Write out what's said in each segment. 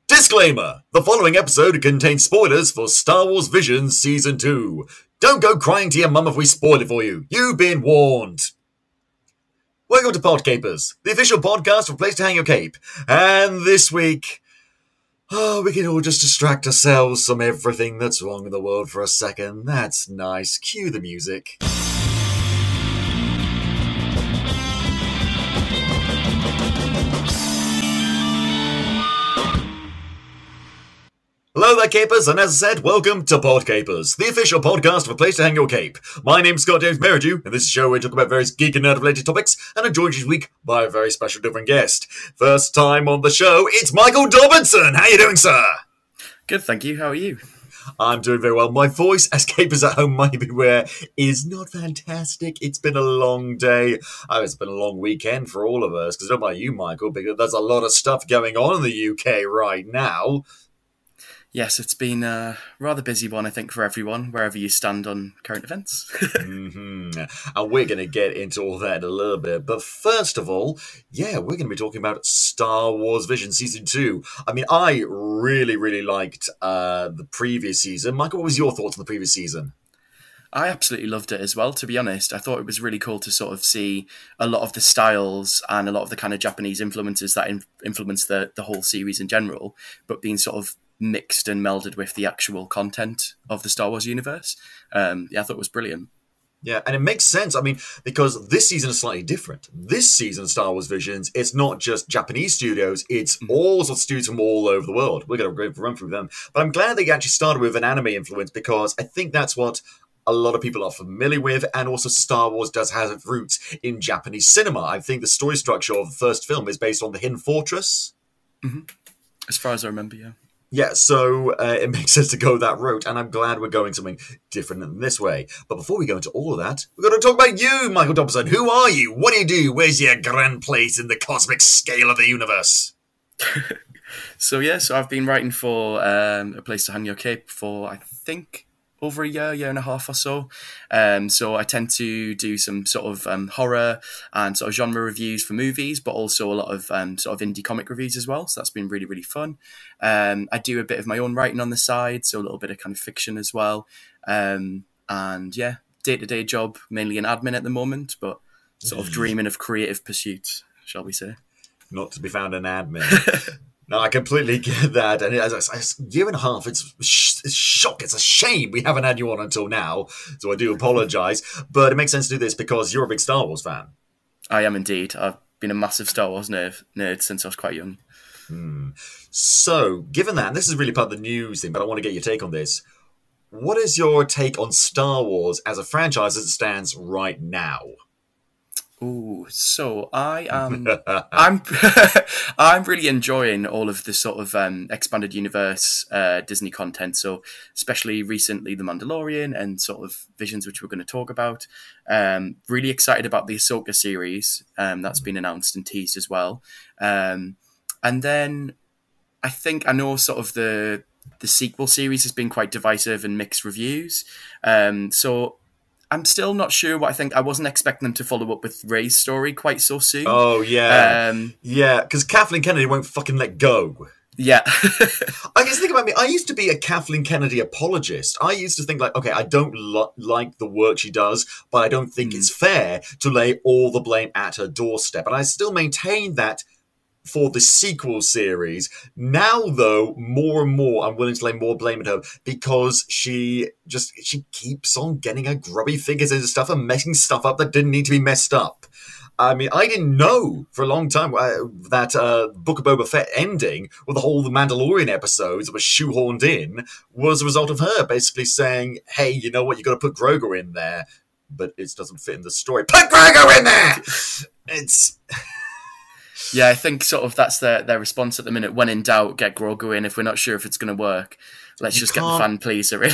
Disclaimer! The following episode contains spoilers for Star Wars Visions Season 2. Don't go crying to your mum if we spoil it for you. You've been warned. Welcome to Podcapers, the official podcast for a place to hang your cape. And this week, we can all just distract ourselves from everything that's wrong in the world for a second. That's nice. Cue the music. Hello there, Capers, and as I said, welcome to Podcapers, the official podcast of a place to hang your cape. My name's Scott James Merridew, and this is a show where we talk about various geek and nerd-related topics, and I'm joined each week by a very special different guest. First time on the show, it's Michael Dobbinson! How you doing, sir? Good, thank you. How are you? I'm doing very well. My voice, as Capers at home might be aware, is not fantastic. It's been a long day. It's been a long weekend for all of us, because I don't know about you, Michael, because there's a lot of stuff going on in the UK right now. Yes, it's been a rather busy one, I think, for everyone, wherever you stand on current events. And we're going to get into all that in a little bit. But first of all, we're going to be talking about Star Wars Vision Season 2. I mean, I really liked the previous season. Michael, what was your thoughts on the previous season? I absolutely loved it as well, to be honest. I thought it was really cool to sort of see a lot of the styles and a lot of the kind of Japanese influences that influence the whole series in general, but being sort of mixed and melded with the actual content of the Star Wars universe. I thought it was brilliant. Yeah, and it makes sense. I mean, because this season is slightly different. This season of Star Wars Visions, it's not just Japanese studios, it's all sorts of studios from all over the world. We're going to run through them. But I'm glad they actually started with an anime influence, because I think that's what a lot of people are familiar with, and also Star Wars does have its roots in Japanese cinema. I think the story structure of the first film is based on the Hidden Fortress. Mm-hmm. As far as I remember, yeah. Yeah, so it makes sense to go that route, and I'm glad we're going something different in this way. But before we go into all of that, we're going to talk about you, Michael Dobbinson. Who are you? What do you do? Where's your grand place in the cosmic scale of the universe? So I've been writing for A Place to Hang Your Cape for, I think, over a year and a half or so. So I tend to do some sort of horror and sort of genre reviews for movies, but also a lot of sort of indie comic reviews as well. So that's been really, really fun. I do a bit of my own writing on the side, so a little bit of kind of fiction as well. And yeah, day-to-day job, mainly in admin at the moment, but sort of dreaming of creative pursuits, shall we say. Not to be found in admin. No, I completely get that. And as a year and a half, it's shock. It's a shame we haven't had you on until now. So I do apologise. But it makes sense to do this because you're a big Star Wars fan. I am indeed. I've been a massive Star Wars nerd since I was quite young. So, given that, and this is really part of the news thing, but I want to get your take on this. What is your take on Star Wars as a franchise as it stands right now? Ooh, so I'm really enjoying all of the sort of expanded universe Disney content. So especially recently The Mandalorian and sort of Visions, which we're going to talk about. Really excited about the Ahsoka series that's been announced and teased as well. And then I know sort of the sequel series has been quite divisive and mixed reviews. So I'm still not sure what I think. I wasn't expecting them to follow up with Rey's story quite so soon. Oh, yeah. Because Kathleen Kennedy won't fucking let go. Yeah. I guess think about me. I used to be a Kathleen Kennedy apologist. I used to think like, okay, I don't like the work she does, but I don't think it's fair to lay all the blame at her doorstep. And I still maintain that for the sequel series. Now, though, more and more, I'm willing to lay more blame at her because she keeps on getting her grubby fingers into stuff and messing stuff up that didn't need to be messed up. I mean, I didn't know for a long time that Book of Boba Fett ending with the Mandalorian episodes that was shoehorned in was a result of her basically saying, hey, you know what, you got to put Grogu in there, but it doesn't fit in the story. Put Grogu in there! It's... Yeah, I think sort of that's their response at the minute. When in doubt, get Grogu in. If we're not sure if it's going to work, let's just get the fan pleaser in.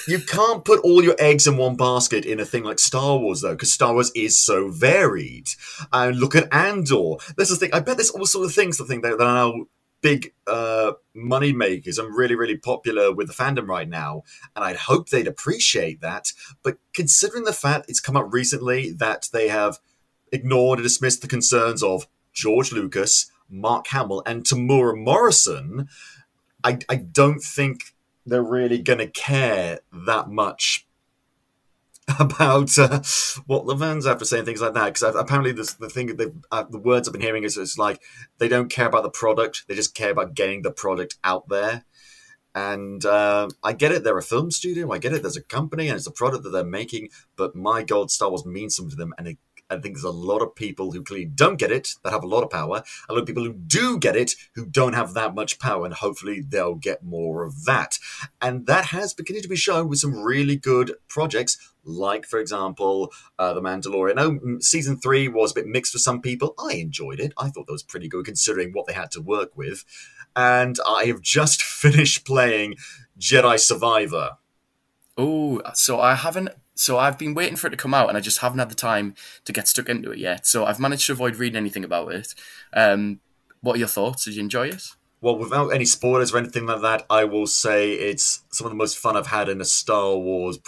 You can't put all your eggs in one basket in a thing like Star Wars, though, because Star Wars is so varied. And look at Andor. This is the thing. I bet there's all sorts of things that are now big money makers and really, really popular with the fandom right now. And I'd hope they'd appreciate that. But considering the fact it's come up recently that they have ignored and dismissed the concerns of George Lucas, Mark Hamill, and Tamura Morrison, I don't think they're really going to care that much about what the fans have to say and things like that. Because apparently, the thing that the words I've been hearing is it's like they don't care about the product; they just care about getting the product out there. And I get it; they're a film studio. I get it; there's a company and it's a product that they're making. But my God, Star Wars means something to them, and I think there's a lot of people who clearly don't get it that have a lot of power. A lot of people who do get it who don't have that much power, and hopefully they'll get more of that. And that has beginning to be shown with some really good projects, like, for example, The Mandalorian. Oh, season 3 was a bit mixed for some people. I enjoyed it. I thought that was pretty good considering what they had to work with. And I have just finished playing Jedi Survivor. Oh, so I haven't. So I've been waiting for it to come out, and I just haven't had the time to get stuck into it yet. So I've managed to avoid reading anything about it. What are your thoughts? Did you enjoy it? Well, without any spoilers or anything like that, I will say it's some of the most fun I've had in a Star Wars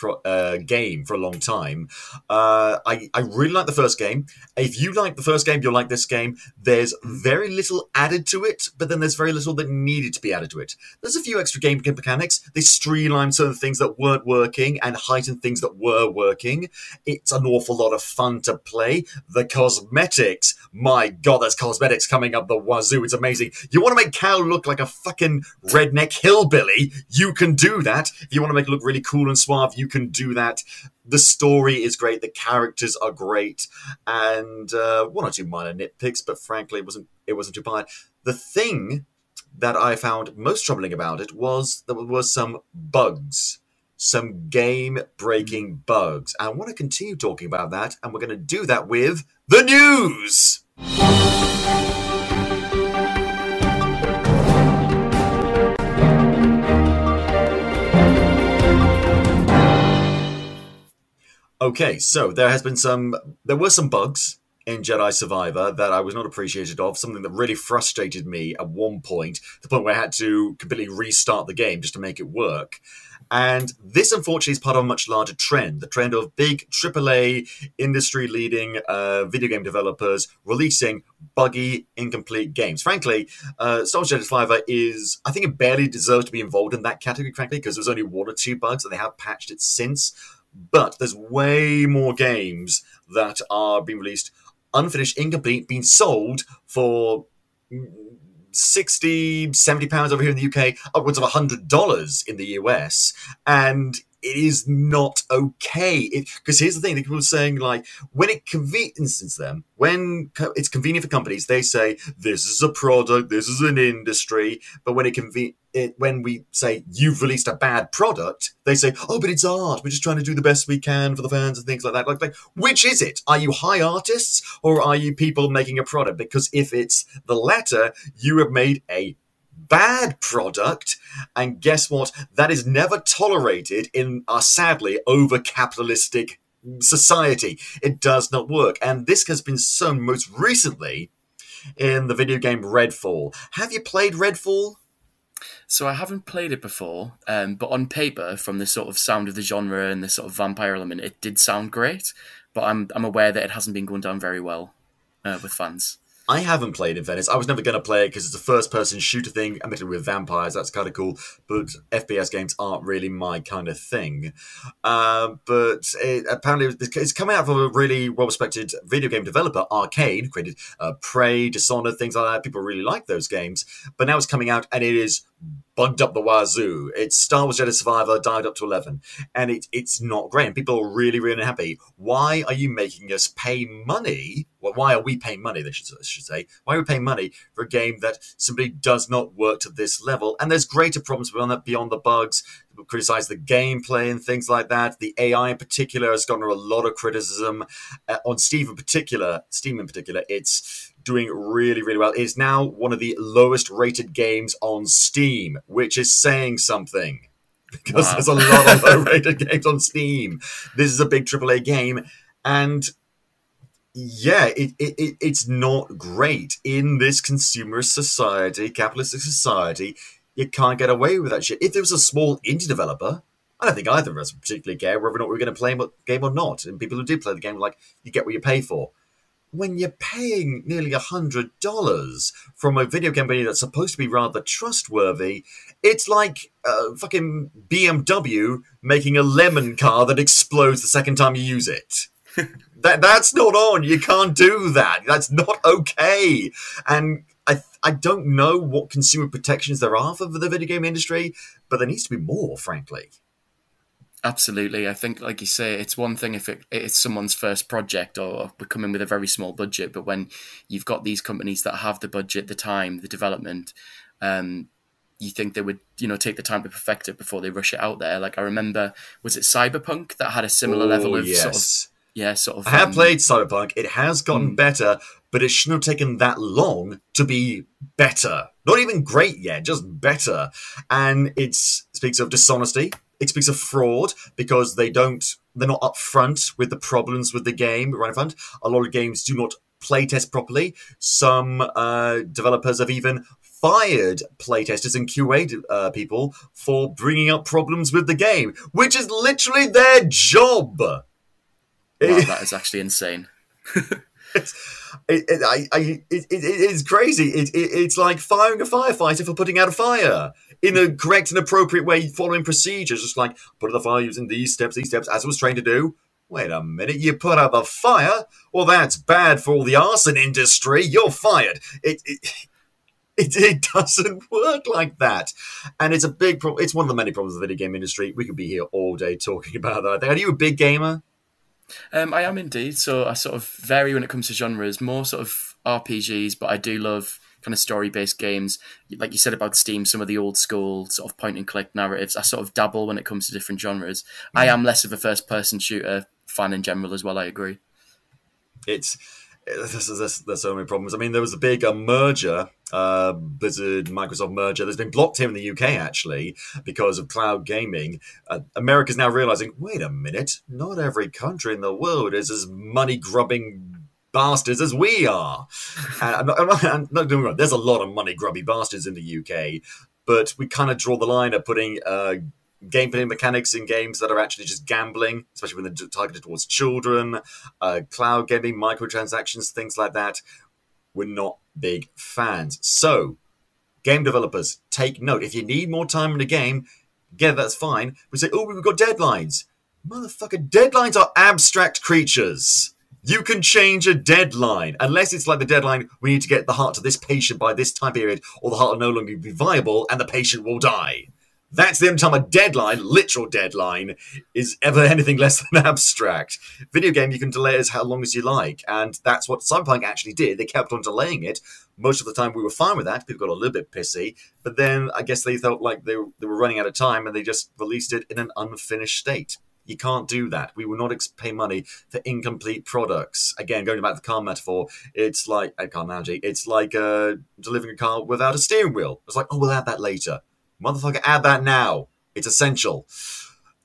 game for a long time. I really like the first game. If you like the first game, you'll like this game. There's very little added to it, but then there's very little that needed to be added to it. There's a few extra game mechanics. They streamline certain things that weren't working and heighten things that were working. It's an awful lot of fun to play. The cosmetics, my God, there's cosmetics coming up the wazoo. It's amazing. You want to make Cal look like a fucking redneck hillbilly, you can do that. If you want to make it look really cool and suave, you can do that. The story is great, the characters are great, and one or two minor nitpicks, but frankly it wasn't too bad. The thing that I found most troubling about it was there were some bugs, some game-breaking bugs. And I want to continue talking about that, and we're going to do that with the news! Okay, so there were some bugs in Jedi Survivor that I was not appreciated of, something that really frustrated me at one point, to the point where I had to completely restart the game just to make it work. And this, unfortunately, is part of a much larger trend, the trend of big AAA, industry-leading video game developers releasing buggy, incomplete games. Frankly, Star Wars Jedi Survivor I think it barely deserves to be involved in that category, frankly, because there's only one or two bugs, and they have patched it since. But there's way more games that are being released unfinished, incomplete, being sold for £60, £70 over here in the UK, upwards of $100 in the US. And it is not okay. Because here's the thing, people are saying, like, when it's convenient for companies, they say, this is a product, this is an industry. But when we say, you've released a bad product, they say, oh, but it's art. We're just trying to do the best we can for the fans and things like that. Like, which is it? Are you high artists or are you people making a product? Because if it's the latter, you have made a bad product, and guess what? That is never tolerated in our sadly over-capitalistic society. It does not work, and this has been shown most recently in the video game Redfall. Have you played Redfall? So I haven't played it before, but on paper, from the sort of sound of the genre and the sort of vampire element, it did sound great, but I'm aware that it hasn't been going down very well with fans. I haven't played in Venice. I was never going to play it because it's a first-person shooter thing, admittedly with vampires. That's kind of cool, but FPS games aren't really my kind of thing. But apparently it's coming out from a really well-respected video game developer, Arcane, created Prey, Dishonored, things like that. People really like those games. But now it's coming out, and it is bugged up the wazoo. It's Star Wars Jedi Survivor dialed up to 11, and it's not great. And people are really, really unhappy. Why are you making us pay money? Well, why are we paying money, they should say. Why are we paying money for a game that simply does not work to this level? And there's greater problems beyond the bugs. People criticize the gameplay and things like that. The AI in particular has gotten a lot of criticism. On Steam in particular, it's doing really, really well. It is now one of the lowest rated games on Steam, which is saying something. Because there's a lot of low rated games on Steam. This is a big AAA game, and yeah, it's not great. In this consumerist society, capitalistic society, you can't get away with that shit. If there was a small indie developer, I don't think either of us would particularly care whether or not we were going to play a game or not. And people who did play the game were like, you get what you pay for. when you're paying nearly $100 from a video company that's supposed to be rather trustworthy, it's like fucking BMW making a lemon car that explodes the second time you use it. That's not on. You can't do that. That's not okay. And I don't know what consumer protections there are for the video game industry, but there needs to be more, frankly. Absolutely. I think, like you say, it's one thing if it's someone's first project or we're coming with a very small budget, but when you've got these companies that have the budget, the time, the development, you think they would, take the time to perfect it before they rush it out there. Like I remember, was it Cyberpunk that had a similar level of yes. sort of. I have played Cyberpunk. It has gotten better, but it shouldn't have taken that long to be better. Not even great yet, just better. And it speaks of dishonesty. It speaks of fraud because they're not upfront with the problems with the game right in front. A lot of games do not playtest properly. Some developers have even fired playtesters and QA people for bringing up problems with the game, which is literally their job. Wow, that is actually insane. It is crazy. It's like firing a firefighter for putting out a fire in a correct and appropriate way, following procedures. Just like put out the fire using these steps, as I was trained to do. Wait a minute, you put out the fire? Well, that's bad for all the arson industry. You're fired. It doesn't work like that, and it's a big problem. It's one of the many problems of the video game industry. We could be here all day talking about that. Are you a big gamer? I am indeed. So I sort of vary when it comes to genres, more sort of RPGs, but I do love kind of story-based games. Like you said about Steam, some of the old school sort of point-and-click narratives. I sort of dabble when it comes to different genres. I am less of a first-person shooter fan in general as well, I agree. There's so many problems. I mean, there was a big merger, Blizzard Microsoft merger that's been blocked here in the UK actually because of cloud gaming. America's now realizing, wait a minute, not every country in the world is as money grubbing bastards as we are. And I'm not doing wrong. There's a lot of money grubby bastards in the UK, but we kind of draw the line at putting gameplay mechanics in games that are actually just gambling, especially when they're targeted towards children, cloud gaming, microtransactions, things like that. We're not big fans. So, game developers, take note. If you need more time in the game, that's fine. We say, oh, we've got deadlines. Motherfucker, deadlines are abstract creatures. You can change a deadline, unless it's like the deadline, we need to get the heart to this patient by this time period, or the heart will no longer be viable and the patient will die. That's the only time a deadline, literal deadline, is ever anything less than abstract. Video game, you can delay it as how long as you like, and that's what Cyberpunk actually did. They kept on delaying it. Most of the time we were fine with that. People got a little bit pissy, but then I guess they felt like they were running out of time and they just released it in an unfinished state. You can't do that. We will not pay money for incomplete products. Again, going back to the car metaphor, it's like a car analogy. It's like delivering a car without a steering wheel. It's like, oh, we'll add that later. Motherfucker, add that now. It's essential.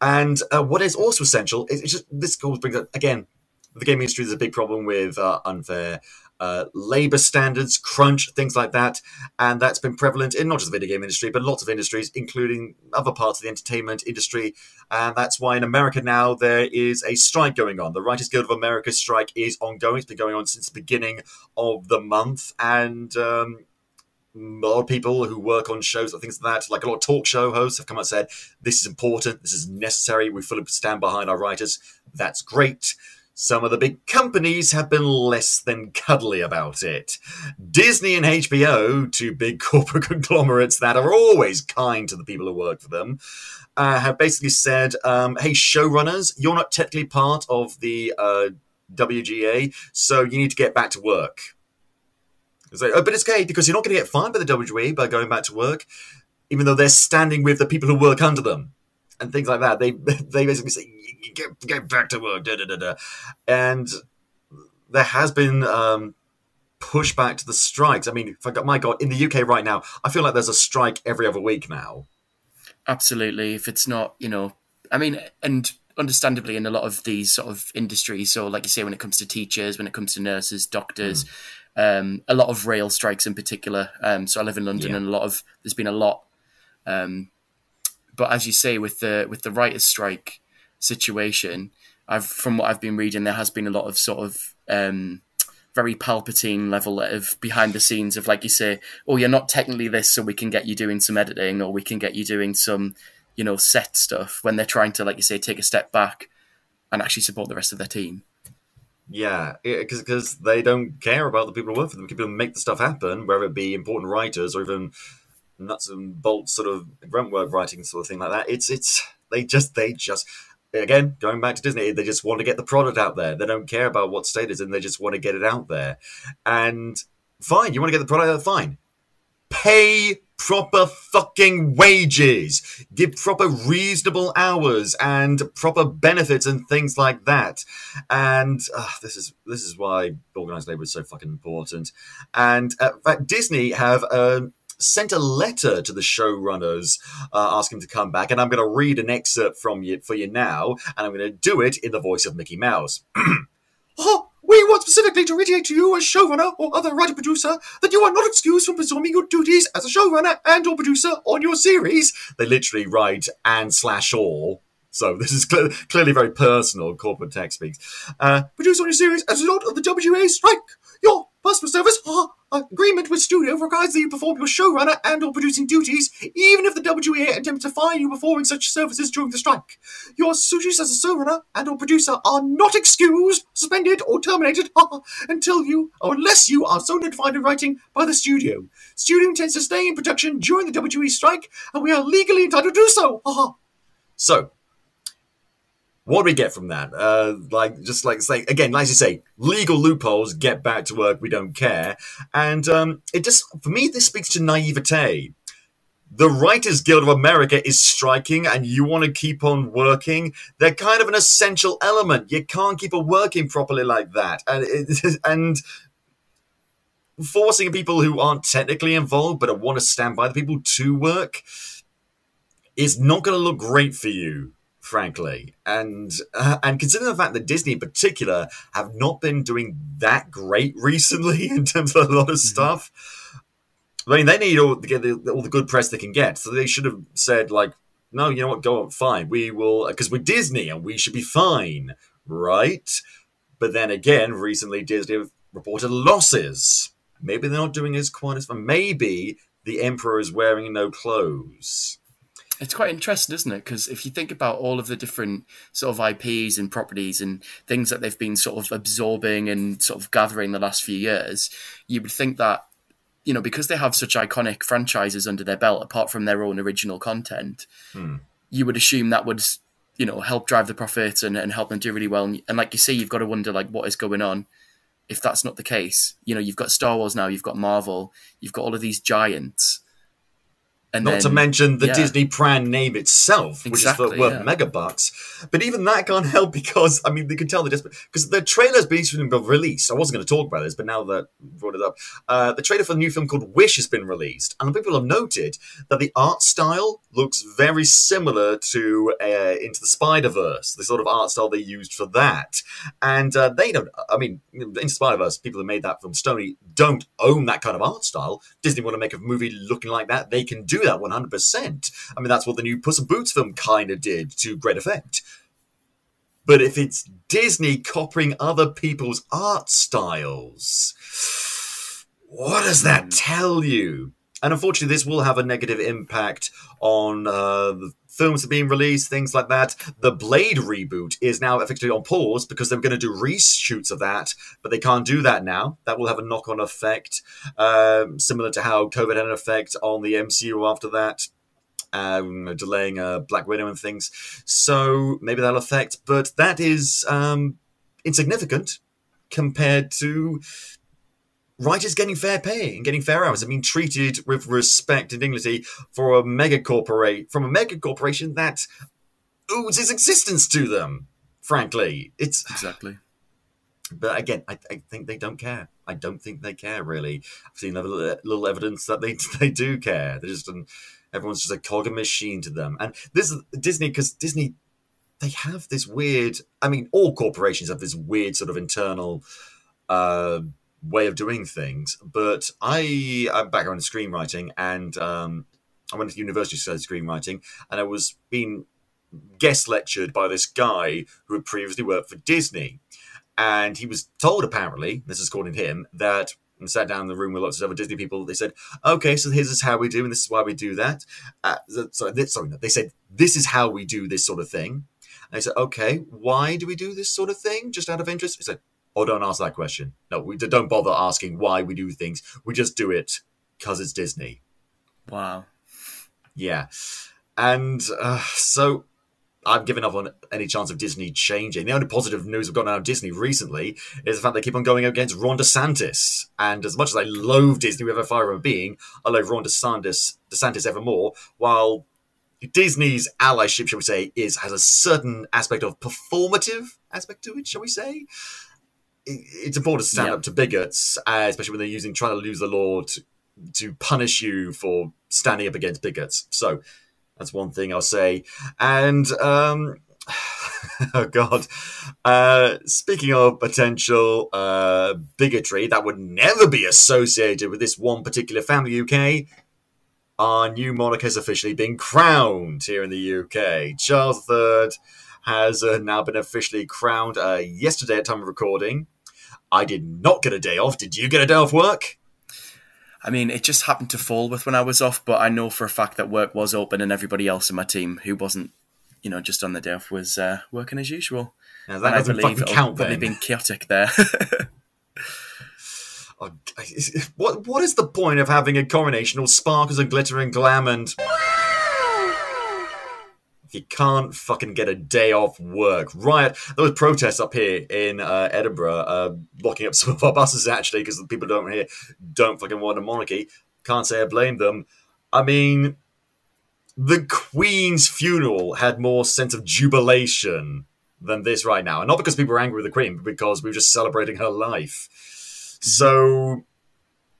And what is also essential is it's just this brings up again. The gaming industry is a big problem with unfair labor standards, crunch, things like that, and that's been prevalent in not just the video game industry, but lots of industries, including other parts of the entertainment industry. And that's why in America now there is a strike going on. The Writers Guild of America strike is ongoing. It's been going on since the beginning of the month, and a lot of people who work on shows and things like that, like a lot of talk show hosts have come out and said, this is important, this is necessary, we fully stand behind our writers. That's great. Some of the big companies have been less than cuddly about it. Disney and HBO, two big corporate conglomerates that are always kind to the people who work for them, have basically said, hey, showrunners, you're not technically part of the WGA, so you need to get back to work. It's like, oh, but it's okay, because you're not going to get fined by the WGA by going back to work, even though they're standing with the people who work under them. And things like that. They basically say, get back to work, da-da-da-da. And there has been pushback to the strikes. I mean, my God, in the UK right now, I feel like there's a strike every other week now. Absolutely. If it's not, I mean, and understandably in a lot of these sort of industries, so like you say, when it comes to teachers, when it comes to nurses, doctors, a lot of rail strikes in particular. So I live in London, and there's been a lot. But as you say, with the writers' strike situation, from what I've been reading, there has been a lot of sort of very very Palpatine level of behind the scenes of, like you say, oh, you're not technically this, so we can get you doing some editing, or we can get you doing some, set stuff, when they're trying to, like you say, take a step back and actually support the rest of their team. Yeah, because they don't care about the people who work for them. People who make the stuff happen, whether it be important writers or even nuts and bolts sort of grunt work writing sort of thing like that. They just again, going back to Disney, they just want to get the product out there. They don't care about what state it's in. They just want to get it out there. And fine, you want to get the product out, fine. Pay proper fucking wages. Give proper reasonable hours and proper benefits and things like that. And this is why organised labour is so fucking important. And in fact, Disney have sent a letter to the showrunners asking to come back, and I'm going to read an excerpt for you now, and I'm going to do it in the voice of Mickey Mouse. We want specifically to reiterate to you as showrunner or other writer-producer that you are not excused from performing your duties as a showrunner and or producer on your series. They literally write and/or. So this is clearly very personal, corporate tech speaks. Produce on your series as a result of the WA strike. Your customer service agreement with studio requires that you perform your showrunner and or producing duties, even if the WA attempts to fire you performing such services during the strike. Your duties as a showrunner and or producer are not excused, suspended, or terminated unless you are so notified in writing by the studio. Studio intends to stay in production during the WA strike, and we are legally entitled to do so. So, what do we get from that? Like you say, legal loopholes, get back to work, we don't care. And it just, for me, this speaks to naivete. The Writers Guild of America is striking and you want to keep on working. They're kind of an essential element. You can't keep on working properly like that. And forcing people who aren't technically involved but want to stand by the people to work is not going to look great for you, frankly. And considering the fact that Disney in particular have not been doing that great recently in terms of a lot of stuff, I mean, they need all the good press they can get. So they should have said, like, no, you know what, go on, fine. We will, because we're Disney and we should be fine, right? But then again, recently Disney have reported losses. Maybe they're not doing as quite as fun. Maybe the Emperor is wearing no clothes. It's quite interesting, isn't it? Because if you think about all of the different sort of IPs and properties and things that they've been sort of absorbing and sort of gathering the last few years, you would think that, because they have such iconic franchises under their belt, apart from their own original content, you would assume that would, help drive the profit and help them do really well. And like you say, you've got to wonder, like, what is going on if that's not the case. You've got Star Wars now, you've got Marvel, you've got all of these giants. And not to mention the Disney brand name itself, which is worth megabucks. But even that can't help because, I mean, they can tell because the trailer's been released. I wasn't going to talk about this, but now that you brought it up, the trailer for the new film called Wish has been released. And people have noted that the art style looks very similar to Into the Spider-Verse, the sort of art style they used for that. And they don't, I mean, Into Spider-Verse, people who made that film, Stoney, don't own that kind of art style. Disney want to make a movie looking like that, they can do that 100%. I mean, that's what the new Puss in Boots film kind of did to great effect. But if it's Disney copying other people's art styles, what does that tell you? And unfortunately, this will have a negative impact on the films that are being released, things like that. The Blade reboot is now effectively on pause because they're going to do reshoots of that, but they can't do that now. That will have a knock-on effect, similar to how COVID had an effect on the MCU after that, delaying Black Widow and things. So maybe that'll affect, but that is insignificant compared to writers getting fair pay and getting fair hours and being treated with respect and dignity from a mega corporation that owes its existence to them. Frankly, it's exactly. But again, I think they don't care. I don't think they care really. I've seen little evidence that they do care. They're just everyone's just a cog in a machine to them. And this is Disney, because Disney, they have this weird. I mean, all corporations have this weird sort of internal way of doing things, but I'm back on screenwriting, and I went to university to study screenwriting, and I was being guest lectured by this guy who had previously worked for Disney, And he was told, apparently, this is according to him, that and sat down in the room with lots of other Disney people. They said, okay, so here's is how we do, and this is why we do that. They said, this is how we do this sort of thing. And they said, okay, why do we do this sort of thing? Just out of interest? He said, oh, don't ask that question. No, we don't bother asking why we do things. We just do it because it's Disney. Wow. Yeah. And so I've given up on any chance of Disney changing. The only positive news we've got out of Disney recently is the fact they keep on going against Ron DeSantis. And as much as I loathe Disney with a fire of a being, I love Ron DeSantis ever more, while Disney's allyship, shall we say, has a certain aspect of performative aspect to it, shall we say. It's important to stand up to bigots, especially when they're trying to use the law to punish you for standing up against bigots. So that's one thing I'll say. And, oh God, speaking of potential bigotry that would never be associated with this one particular family, UK, our new monarch has officially been crowned here in the UK. Charles III has now been officially crowned yesterday at time of recording. I did not get a day off. Did you get a day off work? I mean, it just happened to fall with when I was off, but I know for a fact that work was open and everybody else in my team who wasn't, just on the day off was working as usual. Now, that doesn't fucking count then. Probably been chaotic there. What is the point of having a coronation all sparkles and glitter and glam and... If you can't fucking get a day off work. Riot. There was protests up here in Edinburgh, blocking up some of our buses, actually, because the people don't fucking want a monarchy. Can't say I blame them. I mean, the Queen's funeral had more sense of jubilation than this right now. And not because people were angry with the Queen, but because we were just celebrating her life. So...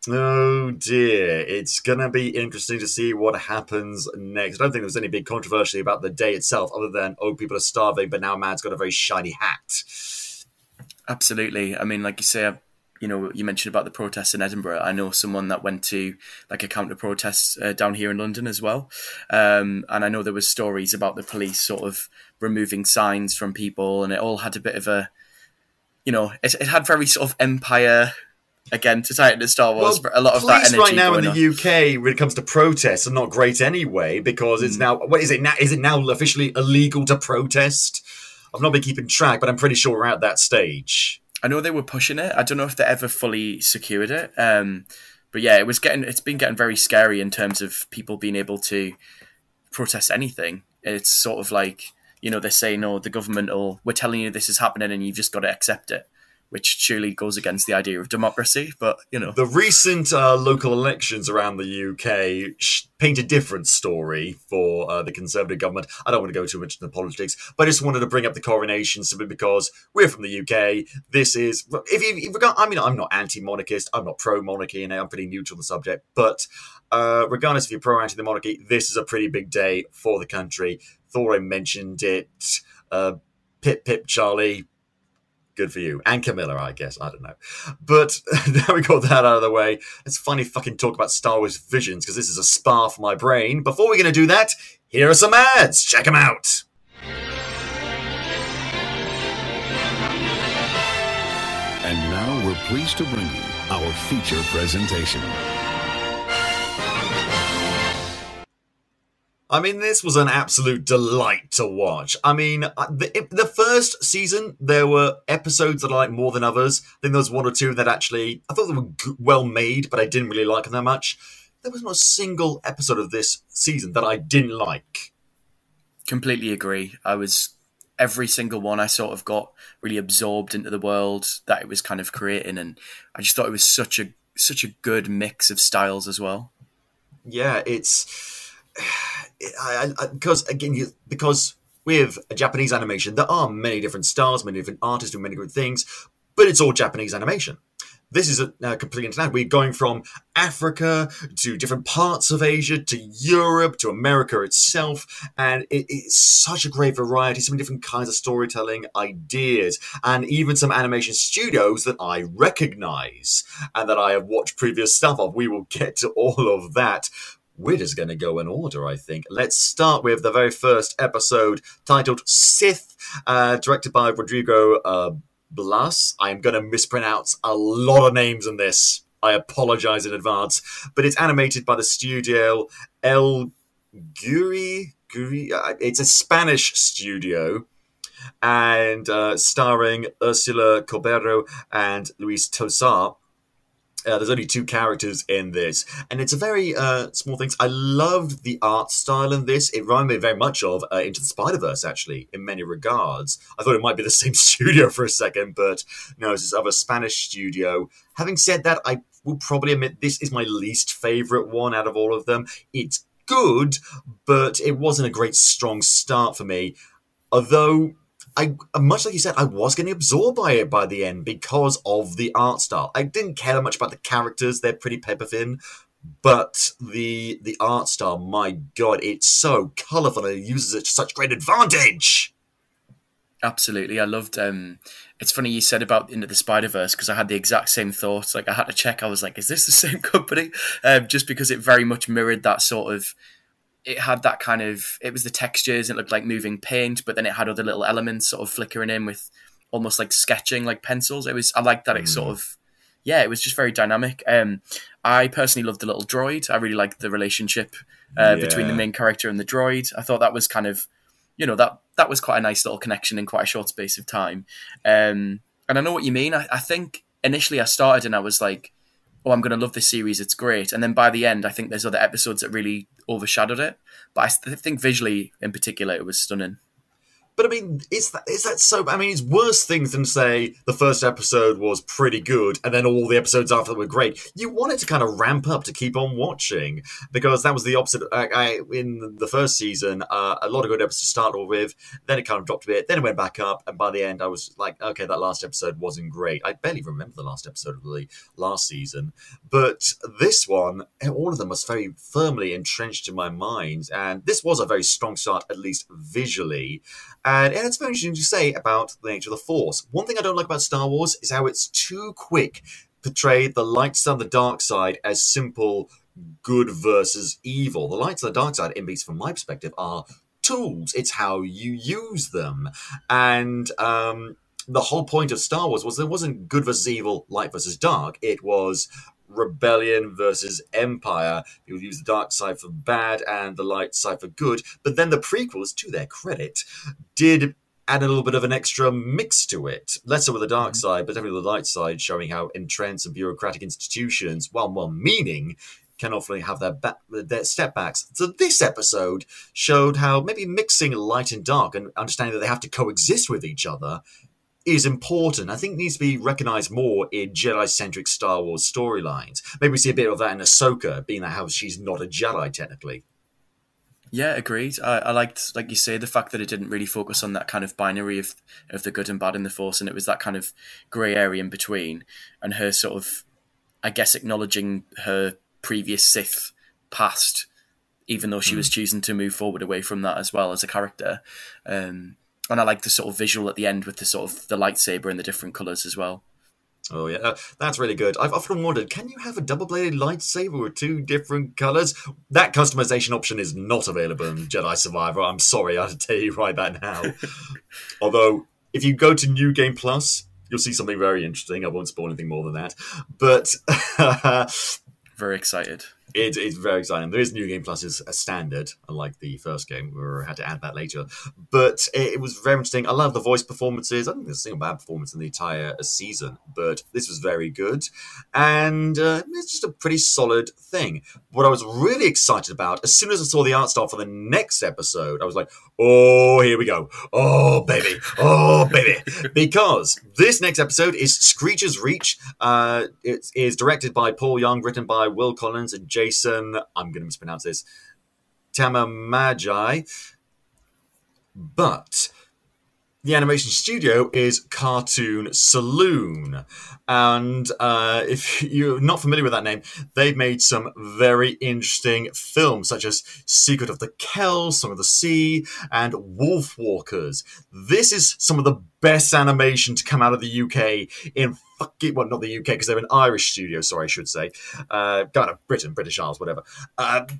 oh dear, it's going to be interesting to see what happens next. I don't think there's any big controversy about the day itself, other than, people are starving, but now man's got a very shiny hat. Absolutely. I mean, like you say, you mentioned about the protests in Edinburgh. I know someone that went to a counter-protest down here in London as well. And I know there was stories about the police sort of removing signs from people, and it all had a bit of a, it had very sort of empire... Again, to tie it to Star Wars, a lot of that energy right now in the on. UK, when it comes to protests, are not great anyway, because it's now... What is it now? Is it now officially illegal to protest? I've not been keeping track, but I'm pretty sure we're at that stage. I know they were pushing it. I don't know if they ever fully secured it. But yeah, it's been getting very scary in terms of people being able to protest anything. It's sort of like, they're saying, the government, we're telling you this is happening and you've just got to accept it, which surely goes against the idea of democracy, but, The recent local elections around the UK paint a different story for the Conservative government. I don't want to go too much into politics, but I just wanted to bring up the coronation simply because we're from the UK. This is... I'm not anti-monarchist, I'm not pro-monarchy, and I'm pretty neutral on the subject, but regardless if you're pro or anti the monarchy, this is a pretty big day for the country. Thought I mentioned it. Pip, pip, Charlie... Good for you. And Camilla, I guess. I don't know. But now we got that out of the way. Let's finally fucking talk about Star Wars Visions, because this is a spa for my brain. Before we're going to do that, here are some ads. Check them out. And now we're pleased to bring you our feature presentation. I mean, this was an absolute delight to watch. I mean, the first season, there were episodes that I liked more than others. I think there was one or two that actually, I thought they were well made, but I didn't really like them that much. There was not a single episode of this season that I didn't like. Completely agree. Every single one I sort of got really absorbed into the world that it was kind of creating, and I just thought it was such a good mix of styles as well. Yeah, it's... because with a Japanese animation, there are many different styles, many different artists doing many different things, but it's all Japanese animation. This is a completely international. We're going from Africa to different parts of Asia to Europe to America itself, and it's such a great variety, so many different kinds of storytelling ideas, and even some animation studios that I recognize and that I have watched previous stuff of. We will get to all of that. We're just going to go in order, I think. Let's start with the very first episode, titled Sith, directed by Rodrigo Blas. I'm going to mispronounce a lot of names in this. I apologize in advance. But it's animated by the studio El Guri. It's a Spanish studio. And starring Ursula Corbero and Luis Tosar. There's only 2 characters in this, and it's a very small things. I loved the art style in this. It reminded me very much of Into the Spider-Verse, actually, in many regards. I thought it might be the same studio for a second, but no, it's this other Spanish studio. Having said that, I will probably admit this is my least favorite one out of all of them. It's good, but it wasn't a great, strong start for me. Although, much like you said, I was getting absorbed by it by the end because of the art style. I didn't care that much about the characters; they're pretty paper thin, but the art style, my God, it's so colourful and it uses it to such great advantage. Absolutely, I loved. It's funny you said about Into the Spider-Verse because I had the exact same thoughts. Like I had to check. I was like, "Is this the same company?" Just because it very much mirrored that sort of. It had that kind of, it was the textures, it looked like moving paint, but then it had other little elements sort of flickering in with almost like sketching, like pencils. I liked that it sort of, yeah, it was just very dynamic. I personally loved the little droid. I really liked the relationship between the main character and the droid. I thought that was kind of, that was quite a nice little connection in quite a short space of time. And I know what you mean. I think initially I started and I was like, oh, I'm going to love this series, it's great. And then by the end, I think there's other episodes that really overshadowed it. But I think visually, in particular, it was stunning. But I mean, is that so? I mean, it's worse things than say the first episode was pretty good and then all the episodes after that were great. You want it to kind of ramp up to keep on watching because that was the opposite. In the first season, a lot of good episodes to start off with, then it kind of dropped a bit, then it went back up, and by the end, I was like, okay, that last episode wasn't great. I barely remember the last episode of the last season, but this one, all of them was very firmly entrenched in my mind, and this was a very strong start, at least visually. And it's very interesting to say about the nature of the Force. One thing I don't like about Star Wars is how it's too quick to portray the light side and the dark side as simple good versus evil. The light side and the dark side, at least from my perspective, are tools. It's how you use them. And the whole point of Star Wars was there wasn't good versus evil, light versus dark. It was rebellion versus empire. People use the dark side for bad and the light side for good. But then the prequels, to their credit, did add a little bit of an extra mix to it. Less so with the dark side, but definitely the light side, showing how entrenched and bureaucratic institutions, while well-meaning, can often have their step backs. So this episode showed how maybe mixing light and dark and understanding that they have to coexist with each other is important. I think it needs to be recognised more in Jedi-centric Star Wars storylines. Maybe we see a bit of that in Ahsoka, being that how she's not a Jedi, technically. Yeah, agreed. I liked, like you say, the fact that it didn't really focus on that kind of binary of the good and bad in the Force, and it was that kind of grey area in between, and her sort of, I guess, acknowledging her previous Sith past, even though she was choosing to move forward away from that as well as a character. And I like the sort of visual at the end with the sort of the lightsaber and the different colours as well. Oh, yeah. That's really good. I've often wondered, can you have a double-bladed lightsaber with 2 different colours? That customization option is not available in Jedi Survivor. I'm sorry, I have to tell you right that now. Although, if you go to New Game Plus, you'll see something very interesting. I won't spoil anything more than that. But very excited. It's very exciting. There is New Game Plus as a standard, unlike the first game, where I had to add that later. But it was very interesting. I love the voice performances. I don't think there's a single bad performance in the entire season, but this was very good. And it's just a pretty solid thing. What I was really excited about, as soon as I saw the art style for the next episode, I was like, oh, here we go. Oh, baby. Oh, baby. Because this next episode is Screech's Reach. It is directed by Paul Young, written by Will Collins and Jason, I'm going to mispronounce this, Tamamagi. But the animation studio is Cartoon Saloon. And if you're not familiar with that name, they've made some very interesting films, such as Secret of the Kells, Song of the Sea, and Wolf Walkers. This is some of the best animation to come out of the UK in well, not the UK, because they're an Irish studio, sorry, I should say. Kind of Britain, British Isles, whatever.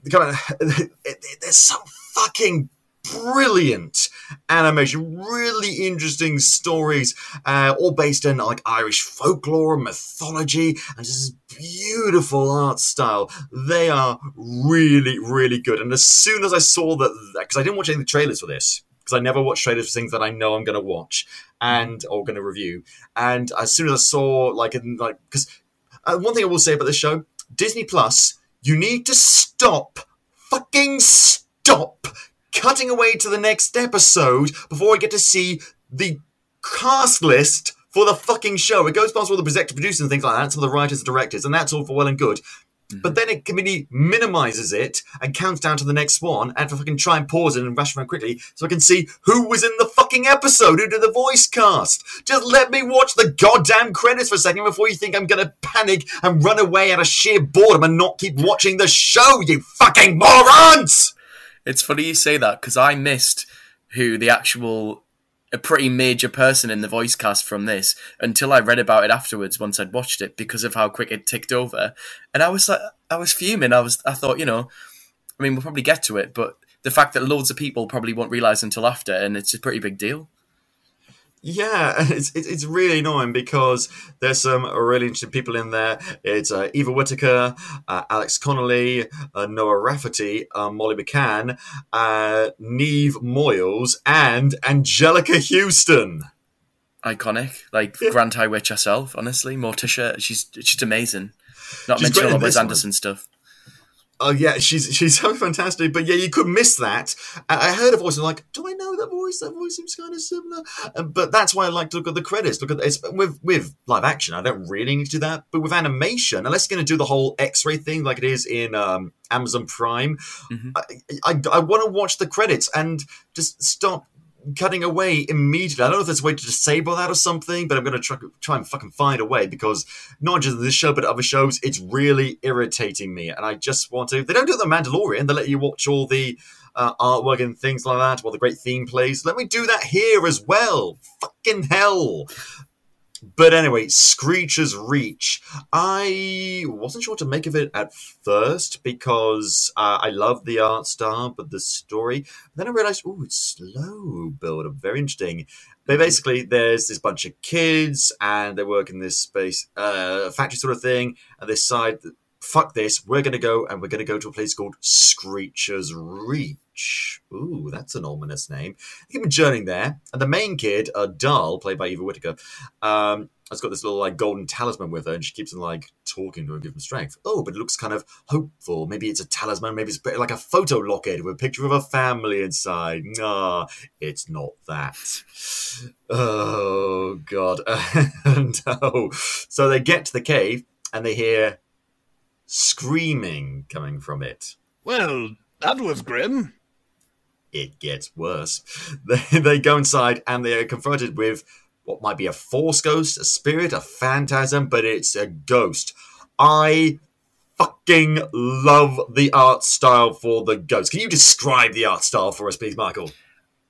There's some fucking brilliant animation, really interesting stories, all based in like Irish folklore and mythology, and just this beautiful art style. They are really, really good. And as soon as I saw that, because I didn't watch any of the trailers for this, because I never watch trailers for things that I know I'm going to watch or going to review. And as soon as I saw because one thing I will say about this show, Disney Plus, you need to fucking stop cutting away to the next episode before I get to see the cast list for the fucking show. It goes past all the executive producers and things like that, some of the writers and directors, and that's all for well and good. But then it completely minimizes it and counts down to the next one, and to fucking try and pause it and rush around quickly so I can see who was in the fucking episode, who did the voice cast. Just let me watch the goddamn credits for a second before you think I'm gonna panic and run away out of sheer boredom and not keep watching the show, you fucking morons! It's funny you say that, because I missed who the actual, a pretty major person in the voice cast from this until I read about it afterwards once I'd watched it, because of how quick it ticked over. And I was fuming. I thought, we'll probably get to it, but the fact that loads of people probably won't realise until after, and it's a pretty big deal. Yeah, it's really annoying because there's some really interesting people in there. It's Eva Whittaker, Alex Connolly, Noah Rafferty, Molly McCann, Neve Moyles, and Angelica Houston. Iconic, Grand High Witch herself. Honestly, Morticia, she's amazing. Not She's mentioning all Wes one. Anderson stuff. Oh yeah, she's so fantastic. But yeah, you could miss that. I heard a voice and I'm like, do I know that voice? That voice seems kind of similar. But that's why I like to look at the credits. Look at it's with live action. I don't really need to do that. But with animation, unless you're going to do the whole X-ray thing like it is in Amazon Prime, I want to watch the credits and just stop cutting away immediately. I don't know if there's a way to disable that or something, but I'm going to try and fucking find a way, because not just this show but other shows, it's really irritating me, and I just want to. They don't do it in The Mandalorian. They let you watch all the artwork and things like that, all the great theme plays. Let me do that here as well. Fucking hell. But anyway, Screecher's Reach. I wasn't sure what to make of it at first because I love the art style, but the story. Then I realized, it's slow build up, very interesting. But basically, there's this bunch of kids and they work in this space factory sort of thing, and they decide, fuck this, we're going to go to a place called Screecher's Reach. Ooh, that's an ominous name. They keep journeying there, and the main kid, Dahl, played by Eva Whittaker, has got this little golden talisman with her, and she keeps on talking to her and giving strength. Oh, but it looks kind of hopeful. Maybe it's a talisman, maybe it's like a photo locket with a picture of a family inside. Nah, it's not that. Oh, God. No. So they get to the cave, and they hear screaming coming from it. Well, that was grim. It gets worse. They go inside and they are confronted with what might be a force ghost, a spirit, a phantasm, but it's a ghost. I fucking love the art style for the ghost. Can you describe the art style for us, please, Michael?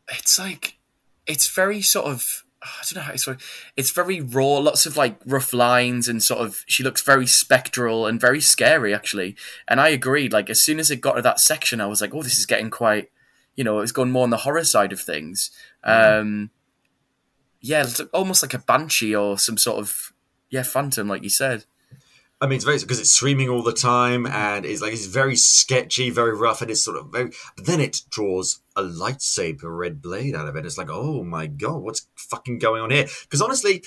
It's very sort of, I don't know how to explain. It's very raw, lots of rough lines, and sort of, she looks very spectral and very scary, actually. And I agreed, as soon as it got to that section, I was like, oh, this is getting quite, it's going more on the horror side of things. Yeah, it's almost like a banshee or some sort of, phantom, like you said. I mean, it's very, because it's screaming all the time, and it's very sketchy, very rough, and it's sort of very. But then it draws a lightsaber red blade out of it. It's like, oh my god, what's fucking going on here? Because honestly,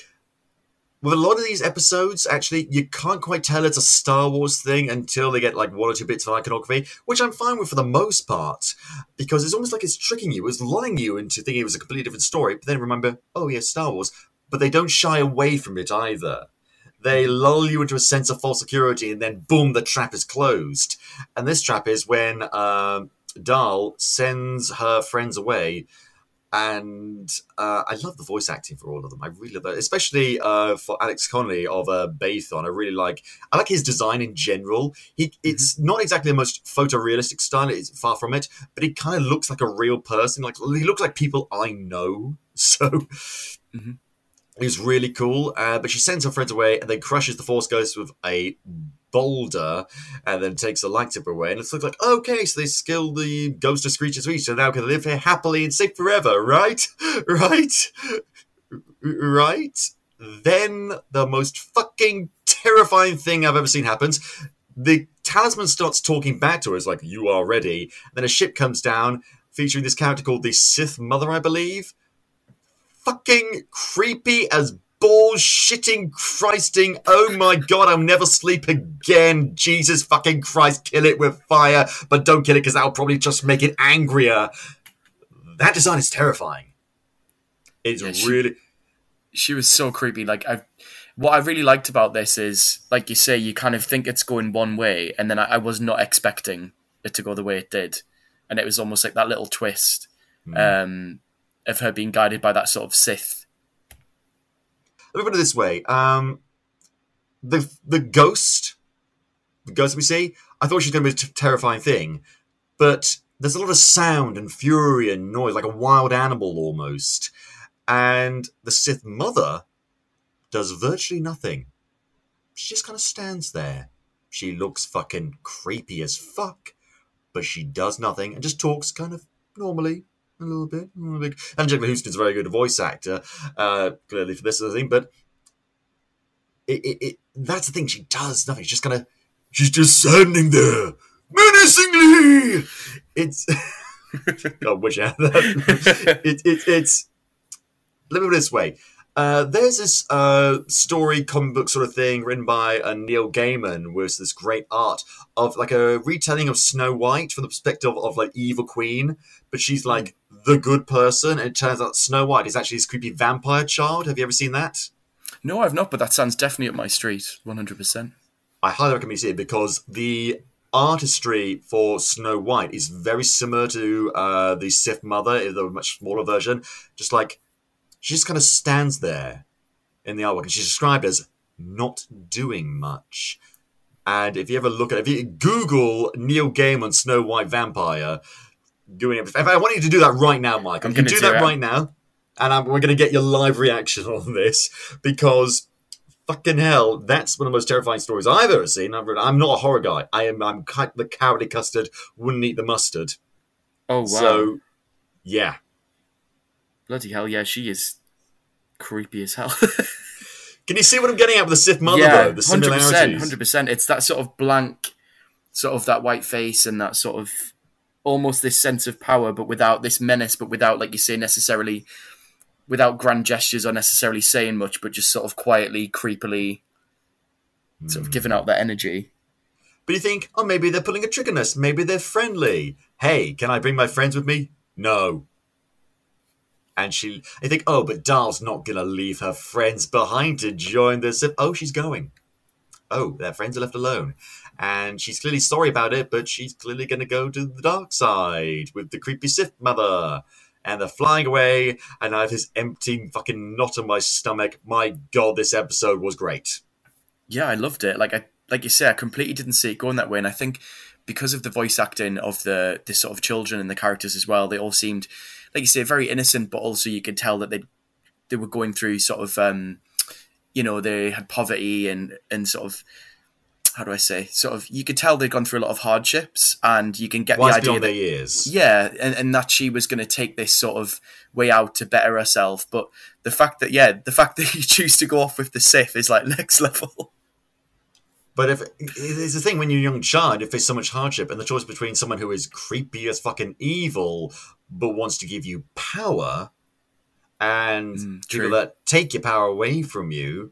with a lot of these episodes, actually, you can't quite tell it's a Star Wars thing until they get one or two bits of iconography, which I'm fine with for the most part, because it's almost like it's tricking you, it's lulling you into thinking it was a completely different story. But then remember, oh yeah, Star Wars. But they don't shy away from it either. They lull you into a sense of false security, and then boom, the trap is closed. And this trap is when Dahl sends her friends away. And I love the voice acting for all of them. I really love that, especially for Alex Connolly of Baython. I like his design in general. It's not exactly the most photorealistic style. It's far from it, but he kind of looks like a real person. He looks like people I know. So. It was really cool, but she sends her friends away and then crushes the Force Ghost with a boulder and then takes the lightsaber away. And it's like, okay, so they killed the ghost of Screech and Sweet, so now can live here happily and safe forever, right? Right? Then the most fucking terrifying thing I've ever seen happens. The talisman starts talking back to her, it's like, you are ready. Then a ship comes down featuring this character called the Sith Mother, I believe. Fucking creepy as bullshitting Christing. Oh my god, I'll never sleep again. Jesus fucking Christ, kill it with fire, but don't kill it because that'll probably just make it angrier. That design is terrifying. It's really... She was so creepy. Like, what I really liked about this is, like you say, you kind of think it's going one way, and then I was not expecting it to go the way it did. And it was almost like that little twist of her being guided by that sort of Sith. Let me put it this way. The ghost we see, I thought she was going to be a terrifying thing, but there's a lot of sound and fury and noise, like a wild animal almost. And the Sith Mother does virtually nothing. She just kind of stands there. She looks fucking creepy as fuck, but she does nothing and just talks kind of normally, a little bit. Angela Houston's a very good voice actor, clearly for this sort of thing, but that's the thing, she does nothing. She's just standing there, menacingly! It's... I wish I had that. It's... Let me put it this way. There's this story, comic book sort of thing written by Neil Gaiman with this great art of like a retelling of Snow White from the perspective of like evil queen, but she's like the good person, and it turns out Snow White is actually this creepy vampire child. Have you ever seen that? No, I've not, but that sounds definitely up my street, 100%. I highly recommend you see it because the artistry for Snow White is very similar to the Sith Mother, the much smaller version. Just like, she just kind of stands there in the artwork, and she's described as not doing much. And if you ever look at it, if you Google Neil Gaiman Snow White Vampire, doing it. If I want you to do that right now, Mike, you can do that right now, and we're going to get your live reaction on this, because fucking hell, that's one of the most terrifying stories I've ever seen. I'm not a horror guy. I'm the cowardly custard, wouldn't eat the mustard. Oh, wow. So, yeah. Bloody hell, yeah, she is creepy as hell. Can you see what I'm getting at with the Sith Mother, yeah, though? The similarities? 100%. It's that sort of blank, sort of that white face and that sort of almost this sense of power, but without this menace, but without, like you say, necessarily, without grand gestures or necessarily saying much, but just sort of quietly, creepily, sort of giving out that energy. But you think, oh, maybe they're pulling a trick on us. Maybe they're friendly. Hey, can I bring my friends with me? No. And you think, oh, but Dahl's not going to leave her friends behind to join the Sith. Oh, she's going. Oh, their friends are left alone. And she's clearly sorry about it, but she's clearly going to go to the dark side with the creepy Sith Mother. And they're flying away, and I have this empty fucking knot in my stomach. My God, this episode was great. Yeah, I loved it. Like you say, I completely didn't see it going that way. And I think because of the voice acting of the sort of children and the characters as well, they all seemed, like you say, very innocent, but also you could tell that they were going through sort of, they had poverty and sort of, how do I say, sort of, you could tell they'd gone through a lot of hardships, and you can get the idea that their years. Yeah, and that she was going to take this sort of way out to better herself. But the fact that you choose to go off with the Sith is like next level. But if it's the thing when you're a young child, you face so much hardship, and the choice between someone who is creepy as fucking evil but wants to give you power, and people that take your power away from you,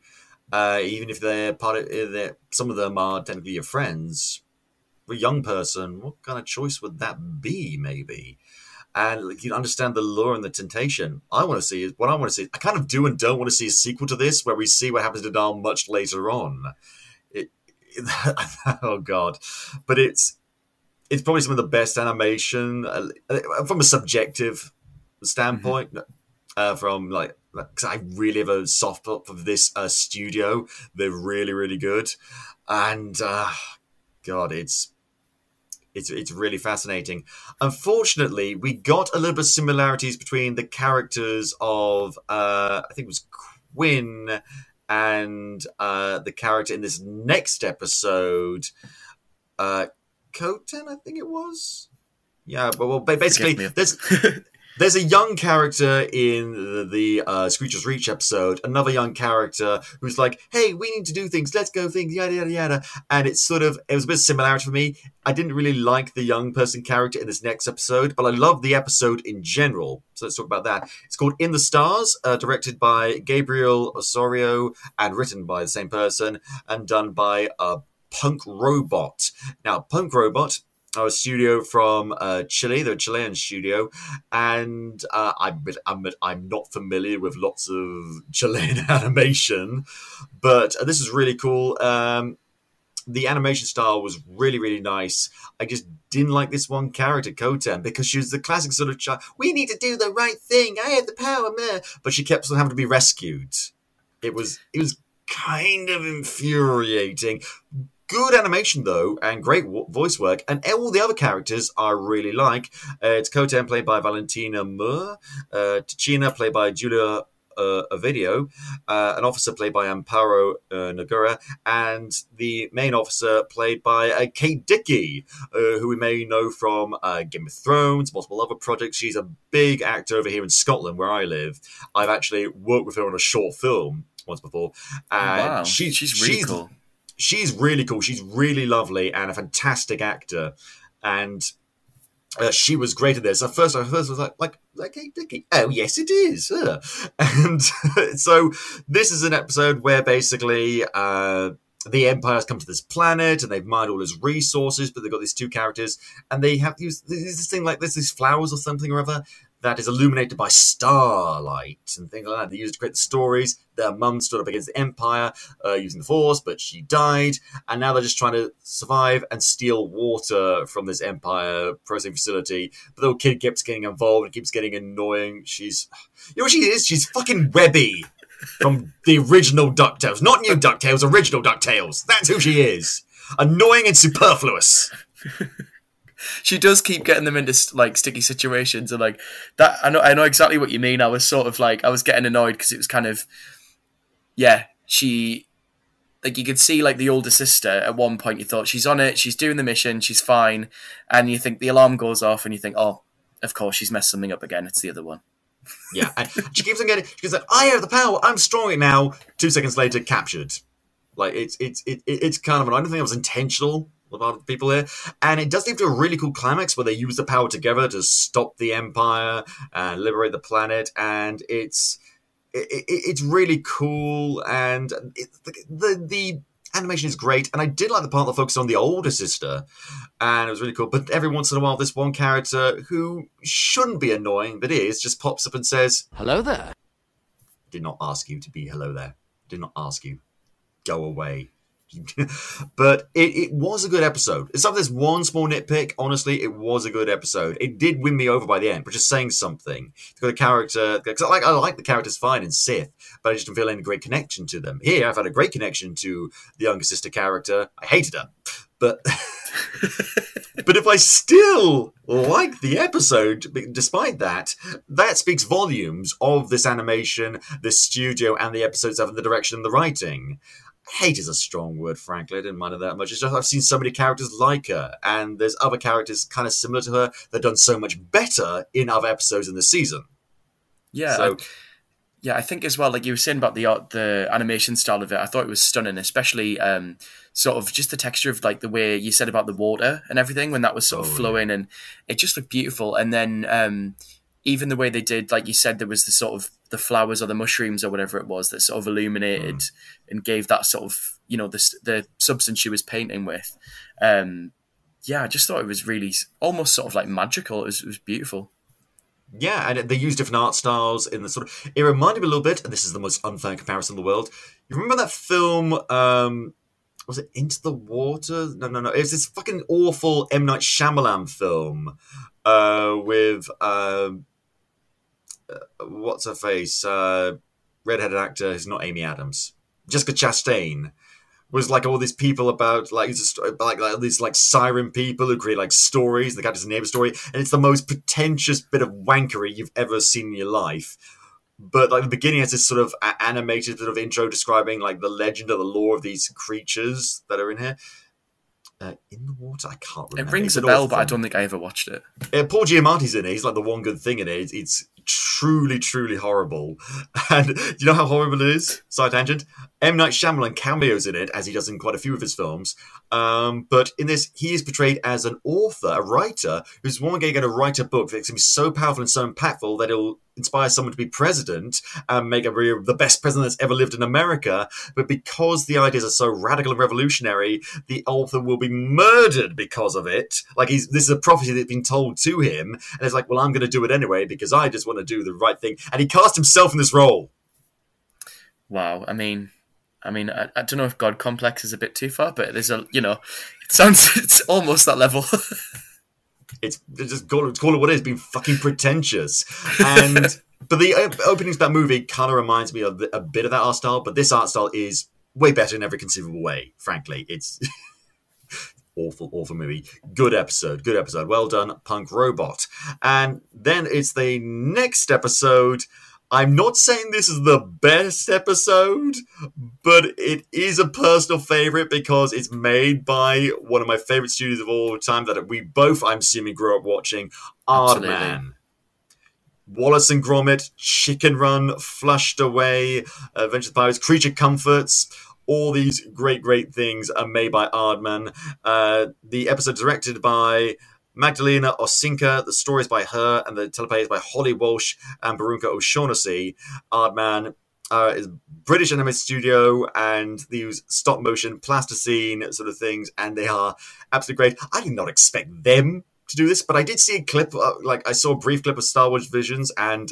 even if they're some of them are technically your friends. For a young person, what kind of choice would that be? Maybe, and you understand the lure and the temptation. I want to see. I kind of do and don't want to see a sequel to this, where we see what happens to Dahl much later on. Oh God! But it's probably some of the best animation from a subjective standpoint. From because I really have a soft spot for this studio. They're really, really good, and God, it's really fascinating. Unfortunately, we got a little bit of similarities between the characters of I think it was Quinn and the character in this next episode, Koten, I think it was. Yeah, but well, basically, there's a young character in the Screecher's Reach episode, another young character who's like, hey, we need to do things, let's go things, yada, yada, yada. And it was a bit of similarity for me. I didn't really like the young person character in this next episode, but I love the episode in general. So let's talk about that. It's called In the Stars, directed by Gabriel Osorio and written by the same person and done by Punk Robot. Now, Punk Robot are a studio from Chile. They're a Chilean studio, and I'm not familiar with lots of Chilean animation, but this is really cool. The animation style was really, really nice. I just didn't like this one character, Koten, because she was the classic sort of child. We need to do the right thing. I have the power, man. But she kept on having to be rescued. It was kind of infuriating. Good animation, though, and great voice work, and all the other characters I really like. It's Koten, played by Valentina Mur, Tichina, played by Julia Ovidio, an officer played by Amparo Nagura, and the main officer played by Kate Dickie, who we may know from Game of Thrones, multiple other projects. She's a big actor over here in Scotland, where I live. I've actually worked with her on a short film once before. And wow, she's really cool. She's really cool. She's really lovely and a fantastic actor. And she was great at this. At first I was like Kate Dickie? Oh, yes, it is. And so this is an episode where basically the Empire has come to this planet and they've mined all its resources, but they've got these two characters and they have used this thing like this, these flowers or something or other, that is illuminated by starlight and things like that. They used to create the stories. Their mum stood up against the Empire using the Force, but she died. And now they're just trying to survive and steal water from this Empire processing facility. But the little kid keeps getting involved and keeps getting annoying. You know what she is? She's fucking Webby from the original DuckTales. Not new DuckTales, original DuckTales. That's who she is. Annoying and superfluous. She does keep getting them into like sticky situations and like that. I know exactly what you mean. I was sort of like, I was getting annoyed because it was kind of, yeah, she, like you could see like the older sister at one point, you thought she's on it, she's doing the mission, she's fine. And you think the alarm goes off and you think, oh, of course she's messed something up again. It's the other one. Yeah. And she keeps on getting, she goes like, I have the power, I'm strong now. 2 seconds later, captured. Like it's kind of annoying. I don't think it was intentional. A lot of people here, and it does lead to a really cool climax where they use the power together to stop the Empire and liberate the planet, and it's really cool, and the animation is great, and I did like the part that focused on the older sister, and it was really cool. But every once in a while, this one character who shouldn't be annoying, but is, just pops up and says, "Hello there." Did not ask you to be hello there. Did not ask you. Go away. But it was a good episode. It's not this one small nitpick. Honestly, it was a good episode. It did win me over by the end, but just saying something. It's got a character, because I like the characters fine in Sith, but I just didn't feel any great connection to them. Here, I've had a great connection to the younger sister character. I hated her, but but if I still like the episode, despite that, that speaks volumes of this animation, this studio, and the episodes having the direction and the writing. Hate is a strong word, frankly. I didn't mind her that much. It's just I've seen so many characters like her, and there's other characters kind of similar to her that have done so much better in other episodes in the season. Yeah, so, I think as well, like you were saying about the animation style of it, I thought it was stunning, especially sort of just the texture of like the way you said about the water and everything when that was sort of flowing, and it just looked beautiful. And then even the way they did, like you said, there was the sort of the flowers or the mushrooms or whatever it was that sort of illuminated and gave that sort of, you know, the substance she was painting with. I just thought it was really almost sort of like magical. It was beautiful. Yeah, and they use different art styles in the sort of... It reminded me a little bit, and this is the most unfair comparison in the world. You remember that film, was it Into the Water? No. It was this fucking awful M. Night Shyamalan film with... what's her face? Redheaded actor who's not Amy Adams. Jessica Chastain. Was like all these people about like these like siren people who create like stories. The character's neighbor story, and it's the most pretentious bit of wankery you've ever seen in your life. But like the beginning has this sort of animated sort of intro describing like the legend or the lore of these creatures that are in here. In the water, I can't remember. It rings a bell, but I don't think I ever watched it. Paul Giamatti's in it. He's like the one good thing in it. It's truly, truly horrible. And do you know how horrible it is? Side tangent. M. Night Shyamalan cameos in it, as he does in quite a few of his films. But in this, he is portrayed as an author, a writer, who's one day going to write a book that's going to be so powerful and so impactful that it'll inspire someone to be president and make the best president that's ever lived in America. But because the ideas are so radical and revolutionary, the author will be murdered because of it. Like this is a prophecy that's been told to him, and it's like, well, I'm going to do it anyway because I just want to do the right thing. And he cast himself in this role. Wow. I mean, I don't know if God complex is a bit too far, but there's it's almost that level. It's just call it what it is, being fucking pretentious. But the openings of that movie kind of reminds me of a bit of that art style, but this art style is way better in every conceivable way, frankly. It's awful movie. Good episode. Well done, Punk Robot. And then it's the next episode. I'm not saying this is the best episode, but it is a personal favorite because it's made by one of my favorite studios of all time that we both, I'm assuming, grew up watching, Aardman. Wallace and Gromit, Chicken Run, Flushed Away, Adventure Pirates, Creature Comforts. All these great things are made by Aardman. The episode directed by Magdalena Osinka, the story is by her, and the teleplay is by Holly Walsh and Barunka O'Shaughnessy. Aardman is a British animated studio, and they use stop motion, plasticine sort of things, and they are absolutely great. I did not expect them to do this, but I did see a clip, I saw a brief clip of Star Wars Visions, and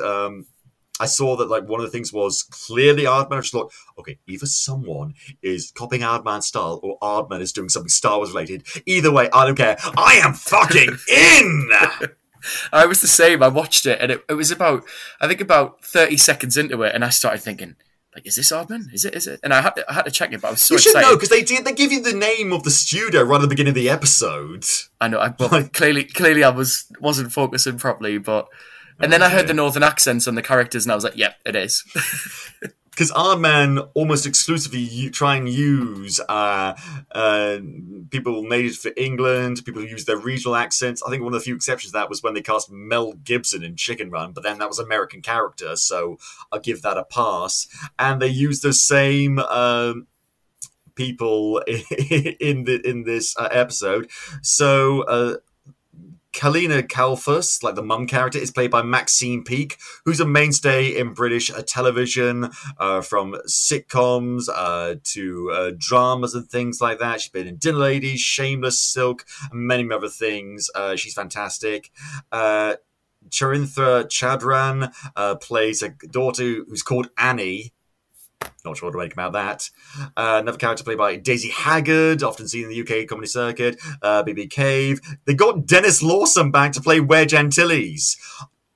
I saw that one of the things was clearly Aardman. I just thought, okay, either someone is copying Aardman's style or Aardman is doing something Star Wars related. Either way, I don't care. I am fucking in! I was the same. I watched it, and it was about 30 seconds into it, and I started thinking, is this Aardman? Is it? And I had to check it, but I was so excited. You should know, because they give you the name of the studio right at the beginning of the episode. I know. Clearly I wasn't focusing properly, but... And then I heard the northern accents on the characters, and I was like, yep, it is. Because Aardman almost exclusively try and use people native for England, people who use their regional accents. I think one of the few exceptions to that was when they cast Mel Gibson in Chicken Run, but then that was an American character, so I'll give that a pass. And they use the same people in this episode. So... Kalina Kalfus, the mum character, is played by Maxine Peake, who's a mainstay in British television, from sitcoms to dramas and things like that. She's been in Dinner Ladies, Shameless, Silk, and many other things. She's fantastic. Charintha Chadran plays a daughter who's called Annie. Not sure what to make about that. Another character played by Daisy Haggard, often seen in the UK comedy circuit. BB Cave. They got Dennis Lawson back to play Wedge Antilles.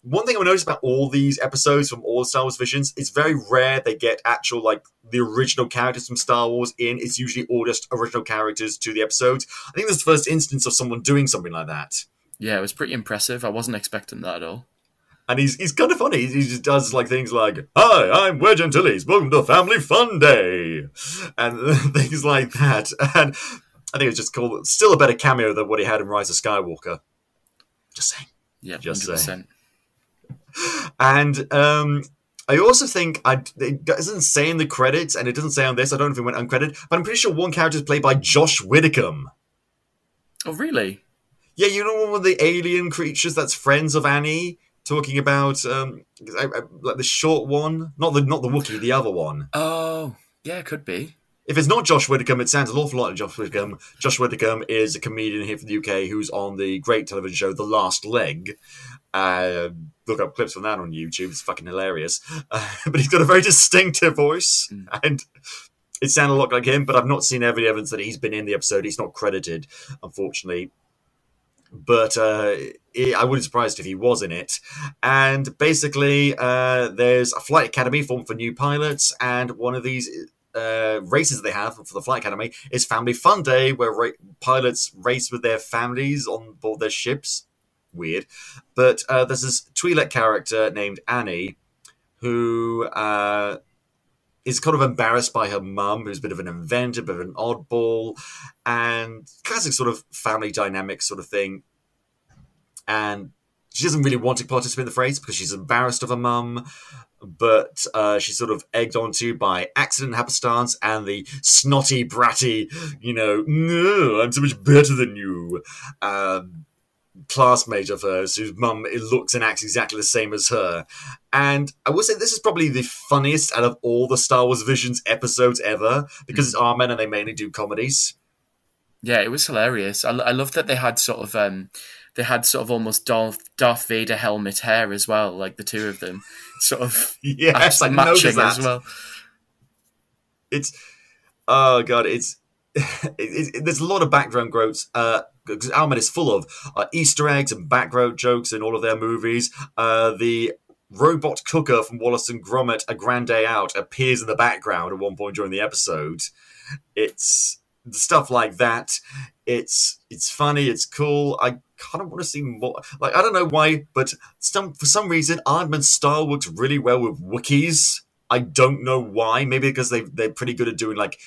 One thing I noticed about all these episodes from all Star Wars Visions, it's very rare they get actual, the original characters from Star Wars in. It's usually all just original characters to the episodes. I think this is the first instance of someone doing something like that. Yeah, it was pretty impressive. I wasn't expecting that at all. And he's kind of funny. He just does things like, "Hi, I'm Wedge Antilles. Welcome to Family Fun Day," and things like that. And I think it's just cool. Still a better cameo than what he had in Rise of Skywalker. Just saying. Yeah, just 100%. Saying. And I also think it doesn't say in the credits, and it doesn't say on this. I don't know if it went uncredited, but I'm pretty sure one character is played by Josh Widdicombe. Oh, really? Yeah, you know one of the alien creatures that's friends of Annie. Talking about the short one, not the Wookiee, the other one. Oh, yeah, it could be. If it's not Josh Widdicombe, it sounds an awful lot like Josh Widdicombe. Josh Widdicombe is a comedian here from the UK who's on the great television show The Last Leg. Look up clips from that on YouTube. It's fucking hilarious. But he's got a very distinctive voice, and it sounded a lot like him. But I've not seen any evidence that he's been in the episode. He's not credited, unfortunately. But I wouldn't be surprised if he was in it. And basically, there's a flight academy formed for new pilots, and one of these races they have for the flight academy is Family Fun Day, where pilots race with their families on board their ships. Weird. But there's this Twi'lek character named Annie, who is kind of embarrassed by her mum, who's a bit of an inventor, a bit of an oddball, and classic sort of family dynamic sort of thing. And she doesn't really want to participate in the phrase because she's embarrassed of her mum, but she's sort of egged onto by accident happenstance and the snotty, bratty, no, I'm so much better than you, classmate of hers whose mum looks and acts exactly the same as her. And I will say this is probably the funniest out of all the Star Wars Visions episodes ever, because it's R-Men and they mainly do comedies. Yeah, it was hilarious. I love that they had sort of almost Darth Vader helmet hair as well, like the two of them, sort of yes, I matching as well. It's oh god, it's there's a lot of background growths. Because R-Men is full of Easter eggs and background jokes in all of their movies. The robot cooker from Wallace and Gromit, A Grand Day Out, appears in the background at one point during the episode. It's stuff like that. It's funny. It's cool. I kind of want to see more. Like, I don't know why, but for some reason, Aardman's style works really well with Wookiees. I don't know why. Maybe because they're pretty good at doing like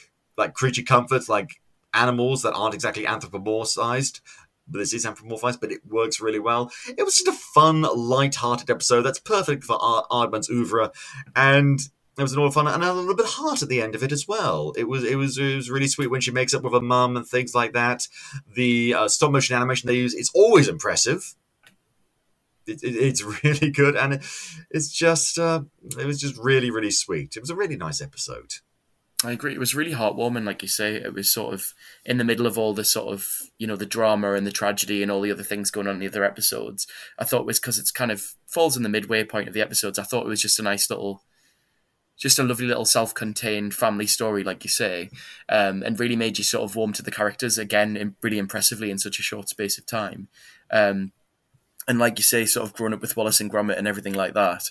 creature comforts, like animals that aren't exactly anthropomorphized. But this is anthropomorphized, but it works really well. It was just a fun, light-hearted episode that's perfect for Aardman's oeuvre, and it was an all fun and a little bit of heart at the end of it as well. It was really sweet when she makes up with her mum and things like that. The stop motion animation they use is always impressive. It's really good, and it was just really, really sweet. It was a really nice episode. I agree. It was really heartwarming, like you say. It was sort of in the middle of all the sort of, the drama and the tragedy and all the other things going on in the other episodes. I thought it was because it's kind of falls in the midway point of the episodes. I thought it was just a nice little, just a lovely little self-contained family story, like you say, and really made you sort of warm to the characters again, really impressively in such a short space of time. And like you say, sort of growing up with Wallace and Gromit and everything like that,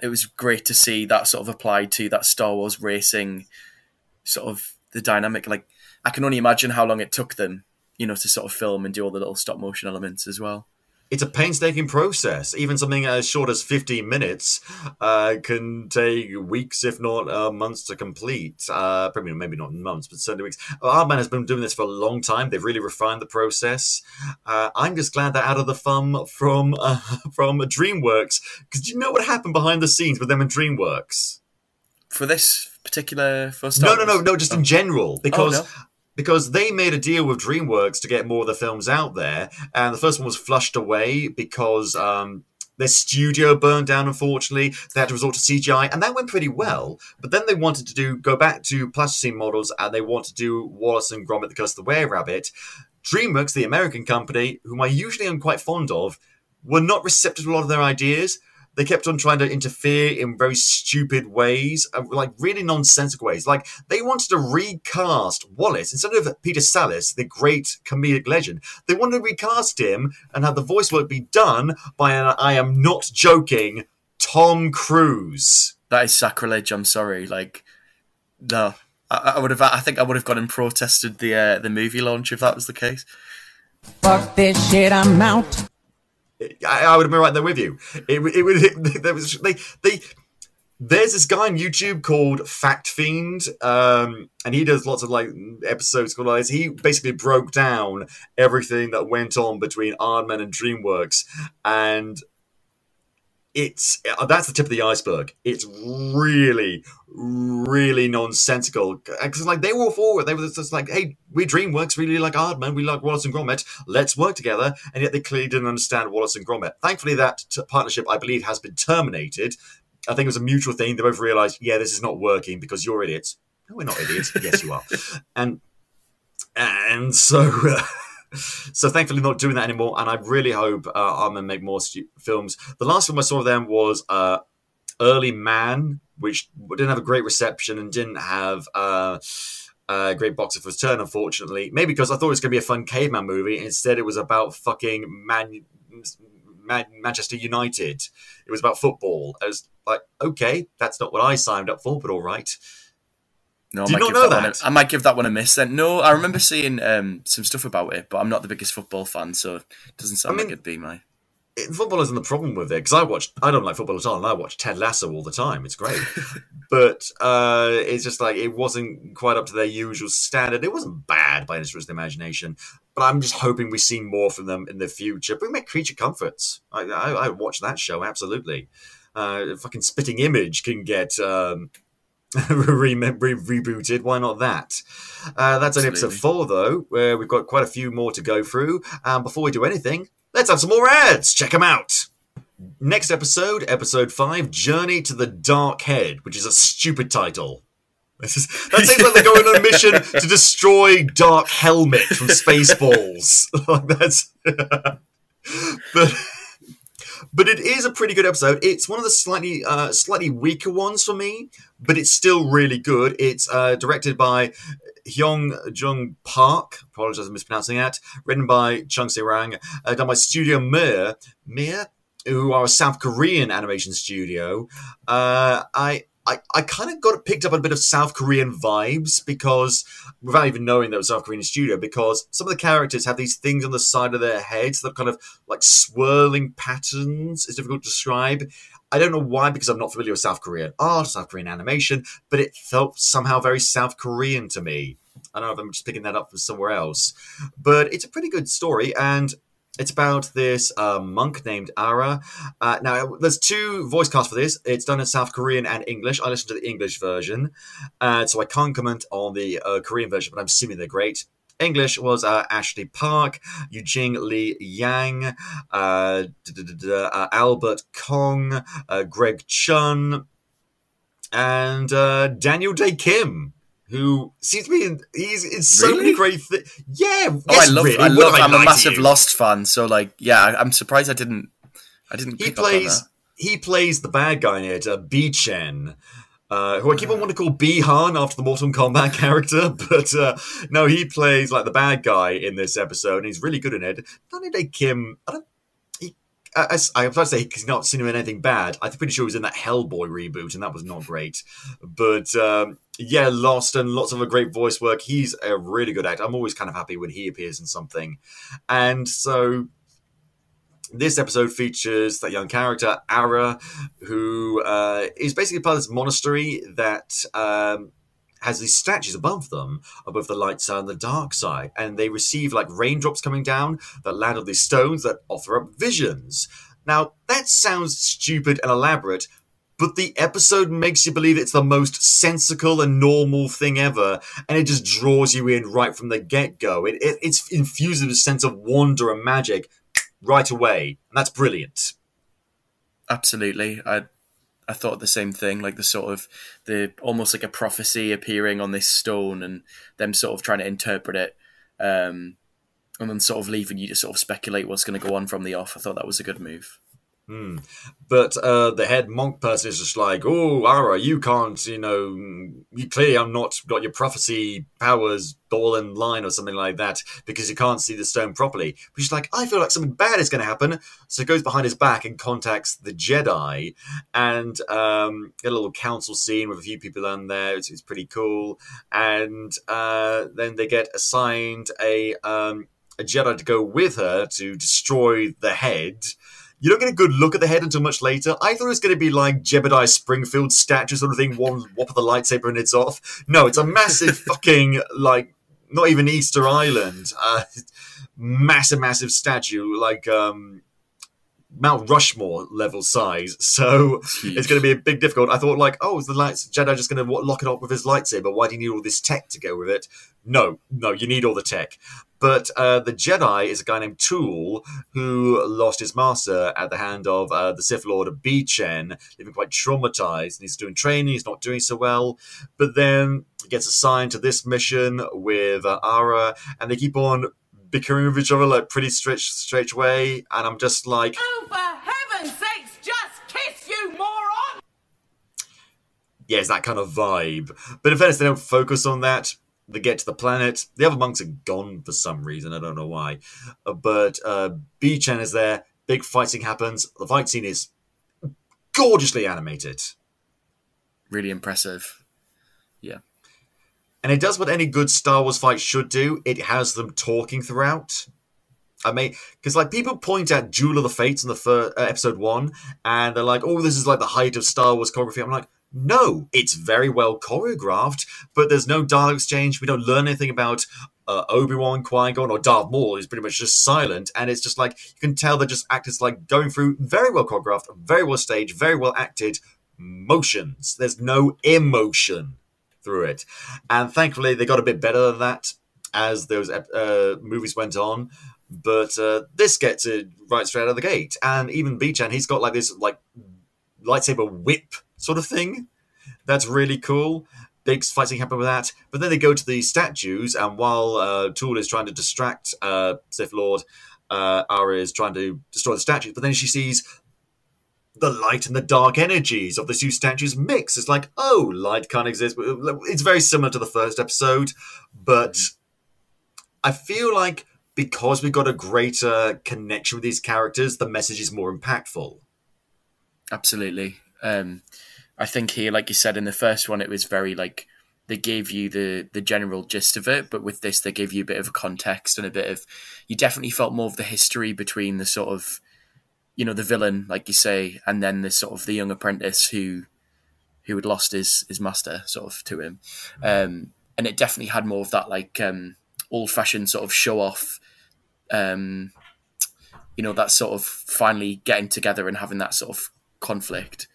it was great to see that sort of applied to that Star Wars racing sort of the dynamic. Like, I can only imagine how long it took them, to sort of film and do all the little stop motion elements as well. It's a painstaking process. Even something as short as 15 minutes can take weeks, if not months, to complete. Probably maybe not months, but certainly weeks. Aardman has been doing this for a long time. They've really refined the process. I'm just glad they're out of the fun from DreamWorks. Because do you know what happened behind the scenes with them and DreamWorks? For this particular first No, just in general. Because they made a deal with DreamWorks to get more of the films out there, and the first one was flushed away because their studio burned down, unfortunately. They had to resort to CGI, and that went pretty well. But then they wanted to go back to plasticine models, and they wanted to do Wallace and Gromit, the Curse of the Were-Rabbit. DreamWorks, the American company, whom I usually am quite fond of, were not receptive to a lot of their ideas. They kept on trying to interfere in very stupid ways, like really nonsensical ways. Like, they wanted to recast Wallace. Instead of Peter Sallis, the great comedic legend, they wanted to recast him and have the voice work be done by I am not joking, Tom Cruise. That is sacrilege, I'm sorry. Like, no. I think I would have gone and protested the movie launch if that was the case. Fuck this shit, I'm out. I would have been right there with you. There's this guy on YouTube called Fact Fiend, and he does lots of episodes called this. He basically broke down everything that went on between Aardman and DreamWorks, and that's the tip of the iceberg. It's really, really nonsensical. Because they were all for it. They were just like, hey, we DreamWorks really like Aardman, we like Wallace and Gromit, let's work together. And yet they clearly didn't understand Wallace and Gromit. Thankfully, that partnership, I believe, has been terminated. I think it was a mutual thing. They both realised, yeah, this is not working because you're idiots. No, we're not idiots. Yes, you are. And so... So thankfully not doing that anymore, and I really hope I'm going to make more films. The last film I saw of them was Early Man, which didn't have a great reception and didn't have a great box office return, unfortunately. Maybe because I thought it was going to be a fun caveman movie, and instead it was about fucking Manchester United. It was about football. I was like, okay, that's not what I signed up for, but all right. No, Did you not know that? I might give that one a miss then. No, I remember seeing some stuff about it, but I'm not the biggest football fan, so it doesn't sound like it'd be my... football isn't the problem with it, because I don't like football at all, and I watch Ted Lasso all the time. It's great. But it's just like, it wasn't quite up to their usual standard. It wasn't bad by any stretch of the imagination, but I'm just hoping we see more from them in the future. Bring back Creature Comforts. I watch that show, absolutely. Fucking Spitting Image can get rebooted. Why not that? That's only episode 4, though, where we've got quite a few more to go through. Before we do anything, let's have some more ads. Check them out. Next episode, episode 5, Journey to the Dark Head, which is a stupid title. That seems like they're going on a mission to destroy Dark Helmet from Spaceballs. That's... But it is a pretty good episode. It's one of the slightly weaker ones for me, but it's still really good. It's directed by Hyung Jung Park. Apologize for mispronouncing that. Written by Chung Se-rang. Done by Studio Mir, who are a South Korean animation studio. I kind of picked up a bit of South Korean vibes, because, without even knowing that it was a South Korean studio, because some of the characters have these things on the side of their heads that are kind of like swirling patterns. It's difficult to describe. I don't know why, because I'm not familiar with South Korean art, South Korean animation, but it felt somehow very South Korean to me. I don't know if I'm just picking that up from somewhere else. But it's a pretty good story, and it's about this monk named Ara. Now, there's 2 voice casts for this. It's done in South Korean and English. I listened to the English version, so I can't comment on the Korean version, but I'm assuming they're great. English was Ashley Park, Eugene Lee Yang, Albert Kong, Greg Chun, and Daniel Dae Kim, who seems to be he's so many great things. Yeah, I'm a massive Lost fan, so like, yeah, I'm surprised I didn't pick up on that. He plays the bad guy in it, B Chen, who I keep on wanting to call Bi-Han after the Mortal Kombat character, but no, he plays like the bad guy in this episode, and he's really good in it. Daniel Dae Kim, I was about to say he's not seen him in anything bad. I'm pretty sure he was in that Hellboy reboot, and that was not great. But yeah, Lost and lots of a great voice work. He's a really good actor. I'm always kind of happy when he appears in something. And so this episode features that young character, Ara, who is basically part of this monastery that has these statues above them, above the light side and the dark side. And they receive like raindrops coming down that land on these stones that offer up visions. Now, that sounds stupid and elaborate, but the episode makes you believe it's the most sensical and normal thing ever, and it just draws you in right from the get-go. It's infused with a sense of wonder and magic right away, and that's brilliant. Absolutely. I thought the same thing, like the almost like a prophecy appearing on this stone and them sort of trying to interpret it, and then sort of leaving you to sort of speculate what's going to go on from the off. I thought that was a good move. But the head monk person is just like, oh, Ara, you can't, you clearly have not got your prophecy powers all in line or something like that because you can't see the stone properly. But she's like, I feel like something bad is going to happen. So he goes behind his back and contacts the Jedi and get a little council scene with a few people on there. It's pretty cool. And then they get assigned a Jedi to go with her to destroy the head. You don't get a good look at the head until much later. I thought it was going to be like Jebediah Springfield statue sort of thing, one whop of the lightsaber and it's off. No, it's a massive fucking, like, not even Easter Island. Massive statue, like Mount Rushmore level size. So it's going to be a big difficult. I thought like, oh, is the Jedi just going to lock it up with his lightsaber? Why do you need all this tech to go with it? No, you need all the tech. But the Jedi is a guy named Tool who lost his master at the hand of the Sith Lord B Chen, leaving quite traumatized. And he's doing training, he's not doing so well. But then he gets assigned to this mission with Ara, and they keep on bickering with each other like pretty straight way. And I'm just like, oh, for heaven's sakes, just kiss, you moron! Yeah, it's that kind of vibe. But in fairness, they don't focus on that. They get to the planet. The other monks are gone for some reason. I don't know why. But B Chen is there. Big fighting happens. The fight scene is gorgeously animated. Really impressive. Yeah. And it does what any good Star Wars fight should do. It has them talking throughout. I mean, because like people point at Duel of the Fates in the first episode 1, and they're like, "Oh, this is like the height of Star Wars choreography." I'm like, no, it's very well choreographed, but there's no dialogue exchange. We don't learn anything about Obi-Wan, Qui-Gon, or Darth Maul. He's pretty much just silent, and it's just like you can tell they're just actors like going through very well choreographed, very well staged, very well acted motions. There's no emotion through it, and thankfully they got a bit better than that as those movies went on. But this gets it right straight out of the gate. And even Bichan, he's got like this like lightsaber whip sort of thing. That's really cool. Big fight scene happen with that. But then they go to the statues, and while Tool is trying to distract Sith Lord, Ara is trying to destroy the statues. But then she sees the light and the dark energies of the two statues mix. It's like, oh, light can't exist. It's very similar to the first episode, but I feel like because we've got a greater connection with these characters, the message is more impactful. Absolutely. I think here, like you said, in the first one, it was very like they gave you the general gist of it, but with this, they gave you a bit of a context and a bit of. You definitely felt more of the history between the sort of, you know, the villain, like you say, and then the sort of the young apprentice who had lost his master sort of to him, and it definitely had more of that like old-fashioned sort of show-off. You know, that sort of finally getting together and having that sort of conflict.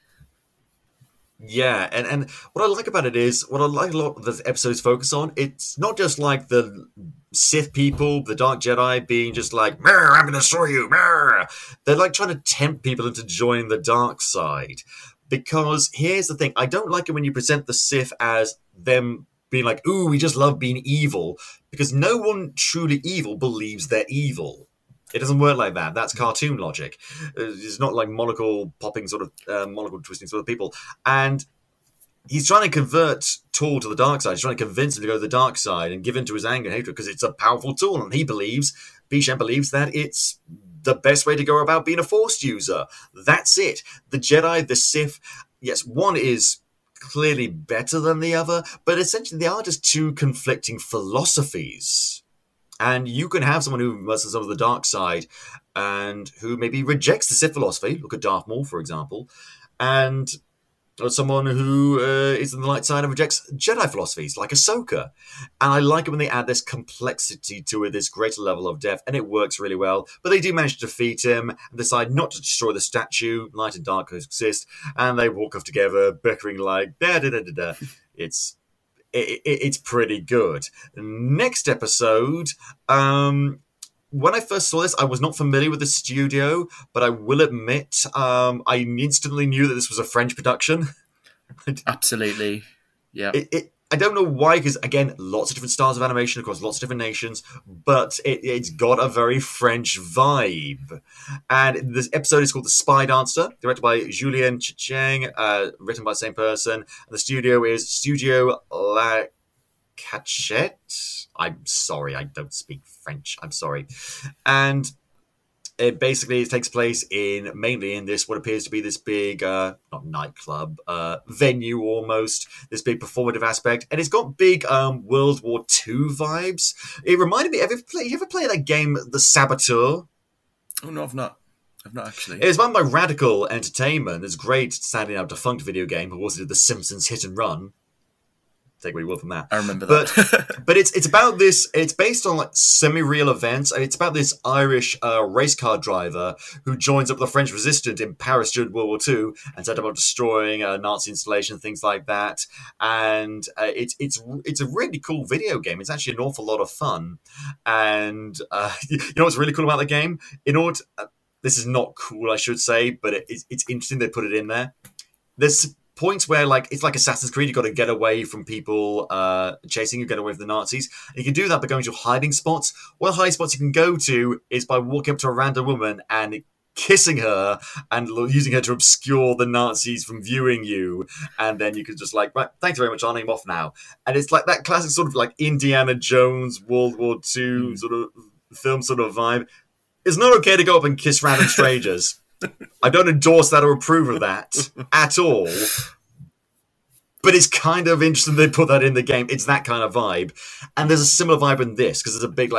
Yeah, and what I like about it is, what I like a lot of the episodes focus on, it's not just like the Sith people, the Dark Jedi being just like, "Meh, I'm going to destroy you, meh." They're like trying to tempt people into joining the dark side. Because here's the thing, I don't like it when you present the Sith as them being like, ooh, we just love being evil. Because no one truly evil believes they're evil. It doesn't work like that. That's cartoon logic. It's not like monocle popping sort of, monocle twisting sort of people. And he's trying to convert Tool to the dark side. He's trying to convince him to go to the dark side and give in to his anger and hatred because it's a powerful tool. And he believes, Bishan believes that it's the best way to go about being a Force user. That's it. The Jedi, the Sith, yes, one is clearly better than the other, but essentially they are just two conflicting philosophies. And you can have someone who versus some of the dark side and who maybe rejects the Sith philosophy. Look at Darth Maul, for example. And or someone who is on the light side and rejects Jedi philosophies, like Ahsoka. And I like it when they add this complexity to it, this greater level of depth, and it works really well. But they do manage to defeat him and decide not to destroy the statue. Light and dark coexist, and they walk off together, bickering like da-da-da-da-da. It's pretty good. Next episode, when I first saw this, I was not familiar with the studio, but I will admit, I instantly knew that this was a French production. Absolutely, yeah. I don't know why, because again, lots of different styles of animation across lots of different nations, but it's got a very French vibe. And this episode is called The Spy Dancer, directed by Julien Chicheng, written by the same person. And the studio is Studio La Cachette. I'm sorry, I don't speak French. I'm sorry. And it basically takes place mainly in this, what appears to be this big, not nightclub, venue almost, this big performative aspect. And it's got big World War II vibes. It reminded me, you ever play that game, The Saboteur? Oh, no, I've not. I've not actually. It was run by Radical Entertainment. It's a great, sadly now defunct video game, who also did The Simpsons Hit and Run. Take what you will from that. I remember that. But it's about this. It's based on like semi-real events. It's about this Irish race car driver who joins up with the French resistance in Paris during World War II and set about destroying Nazi installations, things like that. And it's a really cool video game. It's actually an awful lot of fun. And you know what's really cool about the game? This is not cool, I should say, but it's interesting they put it in there. There's points where like it's like Assassin's Creed, you've got to get away from people chasing you, get away from the Nazis. And you can do that by going to hiding spots. One of the hiding spots you can go to is by walking up to a random woman and kissing her and using her to obscure the Nazis from viewing you. And then you can just like, right, thanks very much, I'll name off now. And it's like that classic sort of like Indiana Jones, World War II sort of film sort of vibe. It's not okay to go up and kiss random strangers. I don't endorse that or approve of that at all. But it's kind of interesting they put that in the game. It's that kind of vibe. And there's a similar vibe in this, because there's a big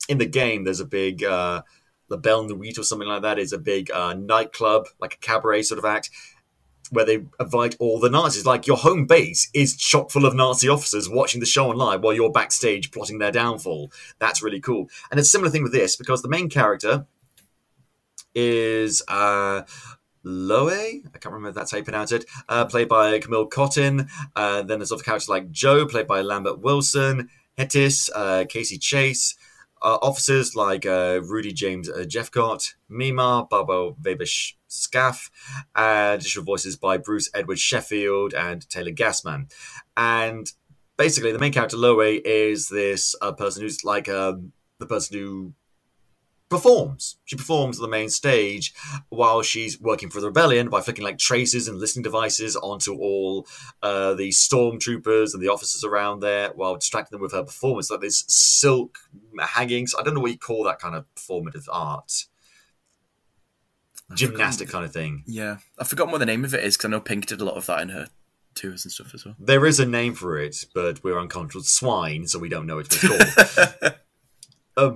in the game, there's a big the Belle Nuit or something like that is a big nightclub, like a cabaret sort of act, where they invite all the Nazis. Like, your home base is chock full of Nazi officers watching the show on live while you're backstage plotting their downfall. That's really cool. And it's a similar thing with this, because the main character is Loe, I can't remember if that's how you pronounce it, played by Camille Cottin. Then there's other characters like Joe, played by Lambert Wilson, Hettis, Casey Chase, officers like Rudy James Jeffcott, Mima, Barbara Weber-Scaff, additional voices by Bruce Edward Sheffield and Taylor Gassman. And basically, the main character, Loe, is this person who's like the person who performs. She performs on the main stage while she's working for the rebellion by flicking like traces and listening devices onto all the stormtroopers and the officers around there while distracting them with her performance, like this silk hangings. I don't know what you call that kind of performative art. Gymnastic kind of thing. Yeah. I've forgotten what the name of it is, because I know Pink did a lot of that in her tours and stuff as well. There is a name for it, but we're unconscious swine, so we don't know what it's called.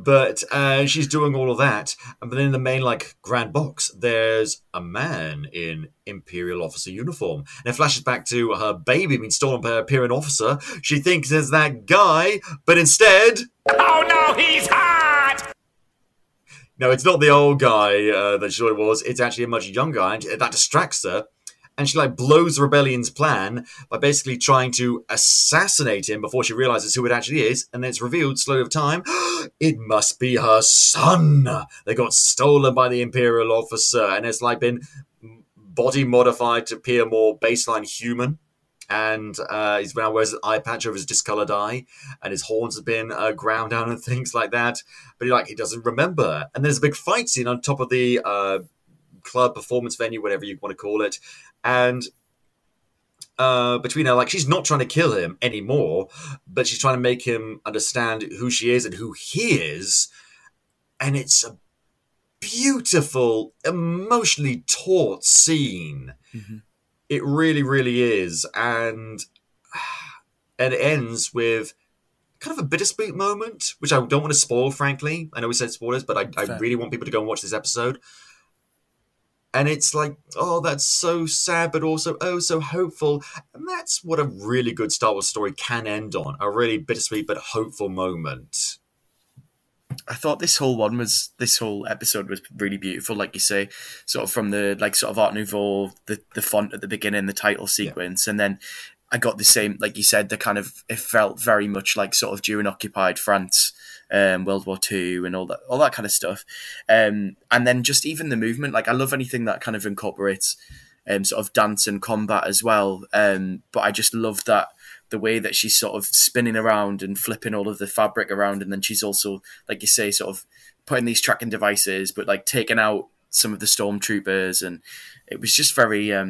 But she's doing all of that. But then in the main, like, grand box, there's a man in Imperial officer uniform. And it flashes back to her baby being stolen by an Imperial officer. She thinks it's that guy, but instead... Oh no, he's hot! No, it's not the old guy that she thought it was. It's actually a much younger guy, and that distracts her. And she, like, blows the rebellion's plan by basically trying to assassinate him before she realizes who it actually is. And then it's revealed, slowly over time, it must be her son. They got stolen by the Imperial officer, and it's, like, been body modified to appear more baseline human. And he's now wears an eye patch over his discolored eye, and his horns have been ground down and things like that. But he doesn't remember. And there's a big fight scene on top of the club, performance venue, whatever you want to call it. And between her, like, she's not trying to kill him anymore, but she's trying to make him understand who she is and who he is. And it's a beautiful, emotionally taut scene. Mm-hmm. It really, really is. And it ends with kind of a bittersweet moment, which I don't want to spoil, frankly. I know we said spoilers, but I really want people to go and watch this episode. And it's like, oh, that's so sad, but also, oh, so hopeful. And that's what a really good Star Wars story can end on. A really bittersweet but hopeful moment. I thought this whole episode was really beautiful, like you say, sort of from the, like, sort of Art Nouveau, the font at the beginning, the title sequence. Yeah. And then I got the same, like you said, it felt very much like sort of during occupied France, World War II and all that kind of stuff. And then just even the movement, like, I love anything that kind of incorporates sort of dance and combat as well. But I just love that the way that she's sort of spinning around and flipping all of the fabric around. And then she's also, like you say, sort of putting these tracking devices, but like taking out some of the stormtroopers. And it was just very, I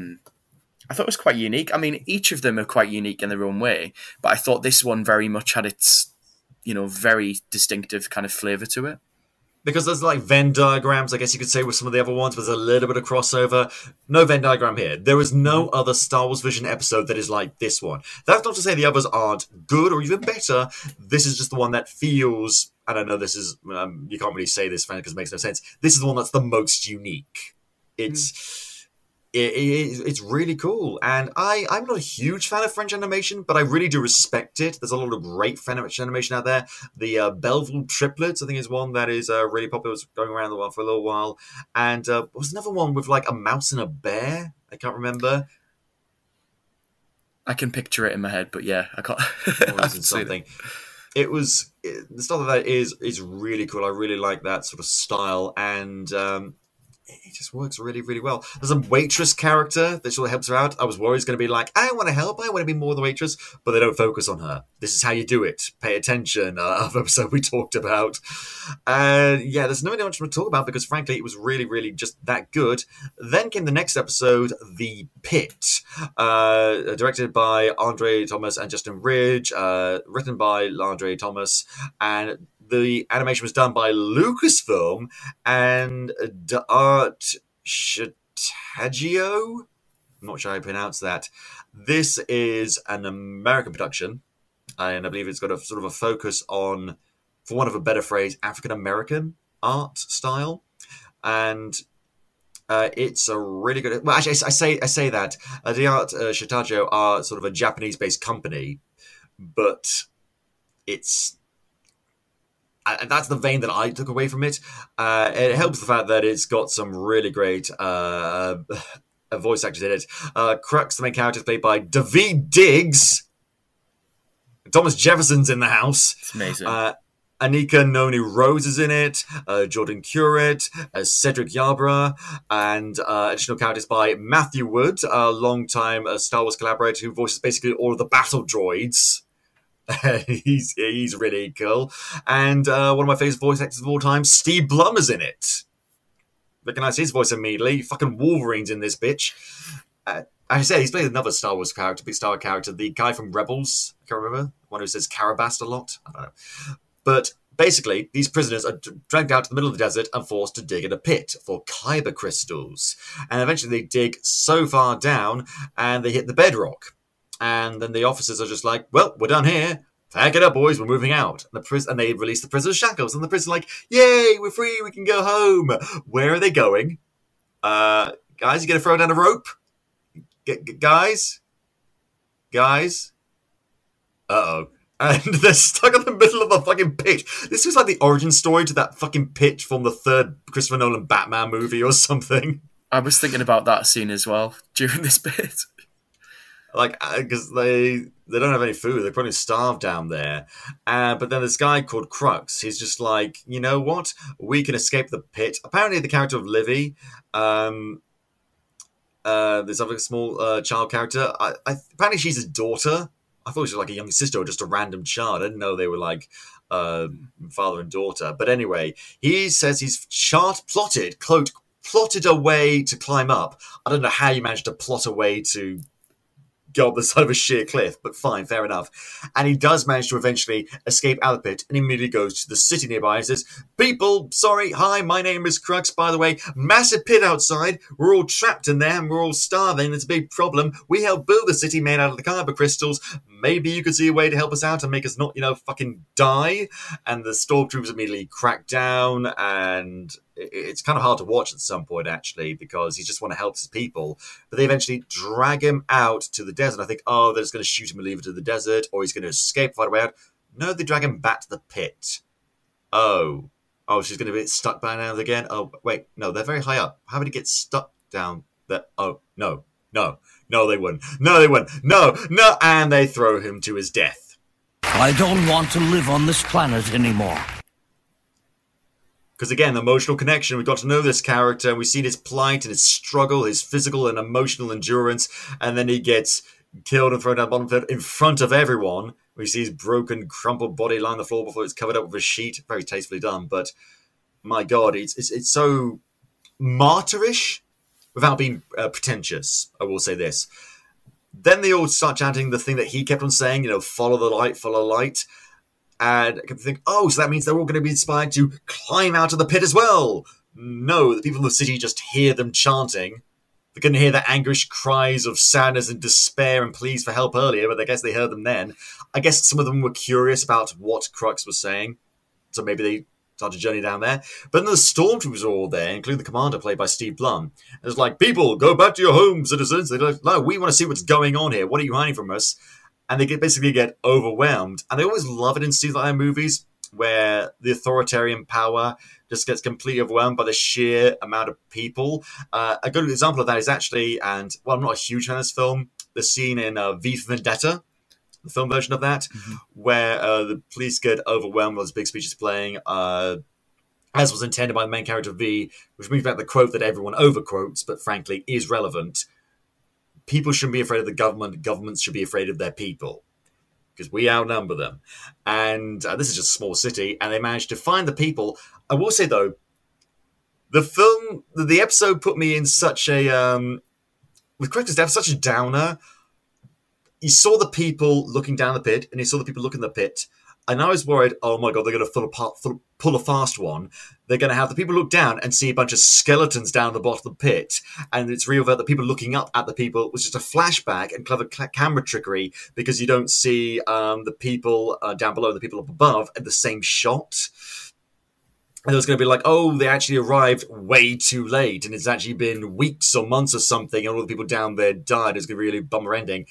thought it was quite unique. I mean, each of them are quite unique in their own way, but I thought this one very much had its, very distinctive kind of flavour to it. Because there's like Venn diagrams, I guess you could say, with some of the other ones, but there's a little bit of crossover. No Venn diagram here. There is no other Star Wars Vision episode that is like this one. That's not to say the others aren't good or even better. This is just the one that feels, I don't know, this is, you can't really say this because it makes no sense. This is the one that's the most unique. It's really cool. And I'm not a huge fan of French animation, but I really do respect it. There's a lot of great French animation out there. The Belleville triplets, I think, is one that is really popular. It was going around the world for a little while. And there was another one with like a mouse and a bear. I can't remember. I can picture it in my head, but yeah, I can't. Something. It was the stuff of that is really cool. I really like that sort of style, and it just works really, really well. There's a waitress character that sort of helps her out. I was worried it's going to be like, I want to help, I want to be more the waitress, but they don't focus on her. This is how you do it. Pay attention. Other episode we talked about. Yeah, there's not really much to talk about because, frankly, it was really, really just that good. Then came the next episode, The Pit, directed by Andre Thomas and Justin Ridge, written by Andre Thomas, and the animation was done by Lucasfilm and D'Art Shatagio. I'm not sure how I pronounce that. This is an American production, and I believe it's got a sort of a focus on for want of a better phrase, African-American art style. And it's a really good... Well, actually, I say that. The Art Shitajo are sort of a Japanese-based company, but it's... And that's the vein that I took away from it. It helps the fact that it's got some really great voice actors in it. Crux, the main character, is played by Daveed Diggs. Thomas Jefferson's in the house. It's amazing. Anika Noni Rose is in it, Jordan Currit, Cedric Yarborough, and additional characters by Matthew Wood, a long-time Star Wars collaborator who voices basically all of the battle droids. He's really cool. And one of my favourite voice actors of all time, Steve Blum, is in it. Recognise his voice immediately. Fucking Wolverine's in this bitch. I say he's played another Star Wars character, big Star Wars character, the guy from Rebels. I can't remember. The one who says Carabast a lot. I don't know. But basically, these prisoners are dragged out to the middle of the desert and forced to dig in a pit for kyber crystals. And eventually they dig so far down and they hit the bedrock. And then the officers are just like, well, we're done here. Pack it up, boys. We're moving out. And they release the prisoner's shackles. And the prisoner's like, yay, we're free. We can go home. Where are they going? Guys, you going to throw down a rope? Guys? Uh-oh. And they're stuck in the middle of a fucking pit. This was like the origin story to that fucking pit from the third Christopher Nolan Batman movie or something. I was thinking about that scene as well during this bit. Like, because they don't have any food. They're probably starved down there. But then this guy called Crux, he's just like, you know what? We can escape the pit. Apparently the character of Livy, there's other small child character. Apparently she's his daughter. I thought she was like a young sister or just a random child. I didn't know they were like father and daughter. But anyway, he says he's plotted a way to climb up. I don't know how you managed to plot a way to go up the side of a sheer cliff, but fine, fair enough. And he does manage to eventually escape out of the pit and immediately goes to the city nearby and says, people, sorry, hi, my name is Crux, by the way. Massive pit outside. We're all trapped in there and we're all starving. It's a big problem. We helped build the city made out of the kyber crystals. Maybe you could see a way to help us out and make us not, fucking die. And the stormtroopers immediately crack down, and it's kind of hard to watch at some point, actually, because he just want to help his people. But they eventually drag him out to the desert. I think, they're just going to shoot him and leave him to the desert, or he's going to escape, fight away out. No, they drag him back to the pit. Oh, she's going to be stuck by now again? Oh, wait, no, they're very high up. How would he get stuck down there? Oh, no, they wouldn't. No, and they throw him to his death. I don't want to live on this planet anymore. Because again, the emotional connection, we got to know this character, and we've seen his plight and his struggle, his physical and emotional endurance, and then he gets killed and thrown down the bottom pit in front of everyone. We see his broken, crumpled body lying on the floor before it's covered up with a sheet. Very tastefully done, but my God, it's so martyrish without being pretentious, I will say this. Then they all start chanting the thing that he kept on saying, follow the light, follow the light. And I kept thinking, so that means they're all going to be inspired to climb out of the pit as well. No, the people in the city just hear them chanting. They couldn't hear the anguished cries of sadness and despair and pleas for help earlier, but I guess they heard them then. I guess some of them were curious about what Crux was saying, so maybe they started a journey down there. But then the stormtroopers are all there, including the commander played by Steve Blum. And it's like, people, go back to your homes, citizens. They're like, no, we want to see what's going on here. What are you hiding from us? And they basically get overwhelmed. And I always love it in Steve Blum movies where the authoritarian power just gets completely overwhelmed by the sheer amount of people. A good example of that is actually, I'm not a huge fan of this film, the scene in V for Vendetta, the film version of that, where the police get overwhelmed with this big speech is playing, as was intended by the main character V, which brings back the quote that everyone overquotes, but frankly is relevant. People shouldn't be afraid of the government. Governments should be afraid of their people, because we outnumber them. And this is just a small city, and they managed to find the people. I will say, though, the episode put me in such a, with Crux Death, such a downer. You saw the people looking down the pit, and you saw the people looking in the pit, and I was worried, oh my God, they're going to pull a fast one, they're going to have the people look down and see a bunch of skeletons down the bottom of the pit. And it's real that the people looking up at the people was just a flashback and clever camera trickery, because you don't see the people down below, the people up above at the same shot. And it was going to be like, oh, they actually arrived way too late, and it's actually been weeks or months or something, and all the people down there died. It's going to be a really bummer ending.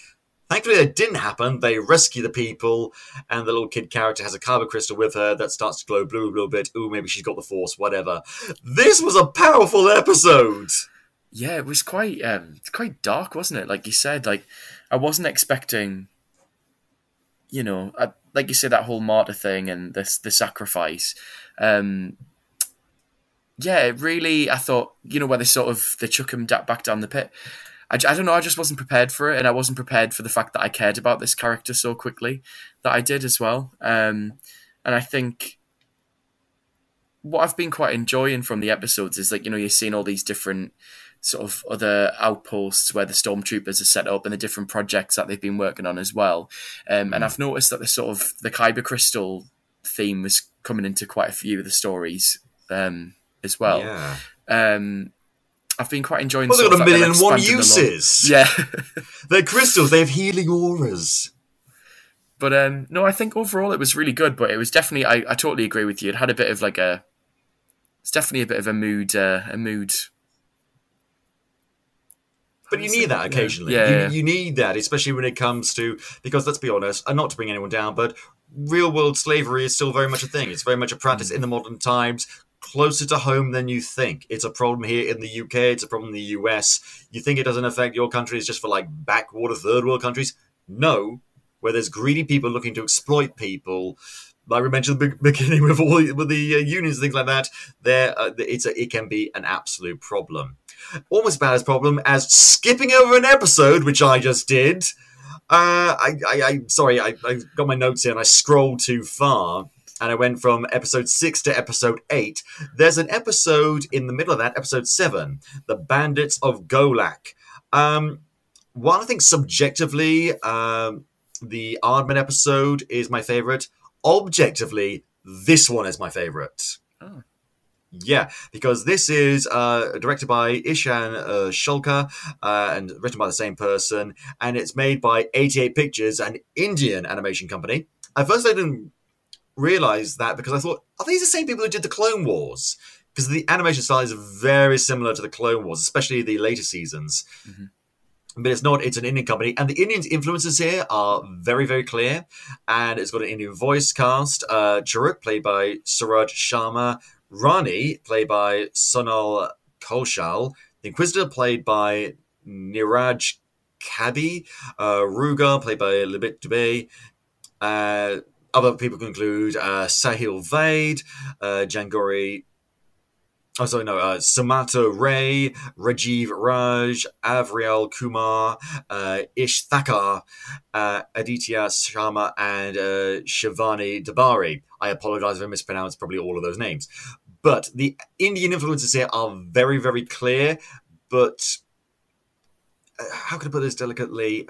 Thankfully, that didn't happen. They rescue the people, and the little kid character has a kyber crystal with her that starts to glow blue a little bit. Ooh, maybe she's got the Force, whatever. This was a powerful episode! Yeah, it was quite dark, wasn't it? Like you said, like, I wasn't expecting, you know, like you said, that whole martyr thing and the sacrifice. Yeah, it really, I thought, you know, where they chuck him back down the pit. I don't know, I just wasn't prepared for it, and I wasn't prepared for the fact that I cared about this character so quickly that I did as well. And I think what I've been quite enjoying from the episodes is, like, you know, you're seeing all these different sort of other outposts where the stormtroopers are set up and the different projects that they've been working on as well. And I've noticed that the kyber crystal theme was coming into quite a few of the stories as well. Yeah. I've been quite enjoying. Well, they've got 1,000,001 uses. Yeah, they're crystals. They have healing auras. But no, I think overall it was really good. But it was definitely, I totally agree with you. It had a bit of it's definitely a bit of a mood. But you need that occasionally. Yeah. You need that, especially when it comes to, because let's be honest, and not to bring anyone down, but real world slavery is still very much a thing. It's very much a practice in the modern times. Closer to home than you think. It's a problem here in the UK. It's a problem in the US. You think it doesn't affect your countries just for like backwater third world countries? No. Where there's greedy people looking to exploit people, like we mentioned at the beginning with the unions and things like that, it can be an absolute problem. Almost about as problem as skipping over an episode, which I just did. Sorry, I got my notes here and I scrolled too far. And I went from episode 6 to episode 8. There's an episode in the middle of that, episode 7, The Bandits of Golak. While I think subjectively, the Aardman episode is my favourite, objectively, this one is my favourite. Oh. Yeah, because this is directed by Ishan Shulkar and written by the same person, and it's made by 88 Pictures, an Indian animation company. At first I didn't realise that because I thought, are these the same people who did the Clone Wars? Because the animation style is very similar to the Clone Wars, especially the later seasons. Mm-hmm. But it's not, it's an Indian company. And the Indian influences here are very, very clear. And it's got an Indian voice cast. Charuk, played by Suraj Sharma. Rani, played by Sonal Kaushal. The Inquisitor, played by Niraj Kabi. Ruga, played by Libit Dubey. Other people can include Sahil Vaid, Jangori... Samata Ray, Rajiv Raj, Avriel Kumar, Ish Thakkar, Aditya Sharma, and Shivani Dabari. I apologise if I mispronounced probably all of those names. But the Indian influences here are very, very clear, but how can I put this delicately?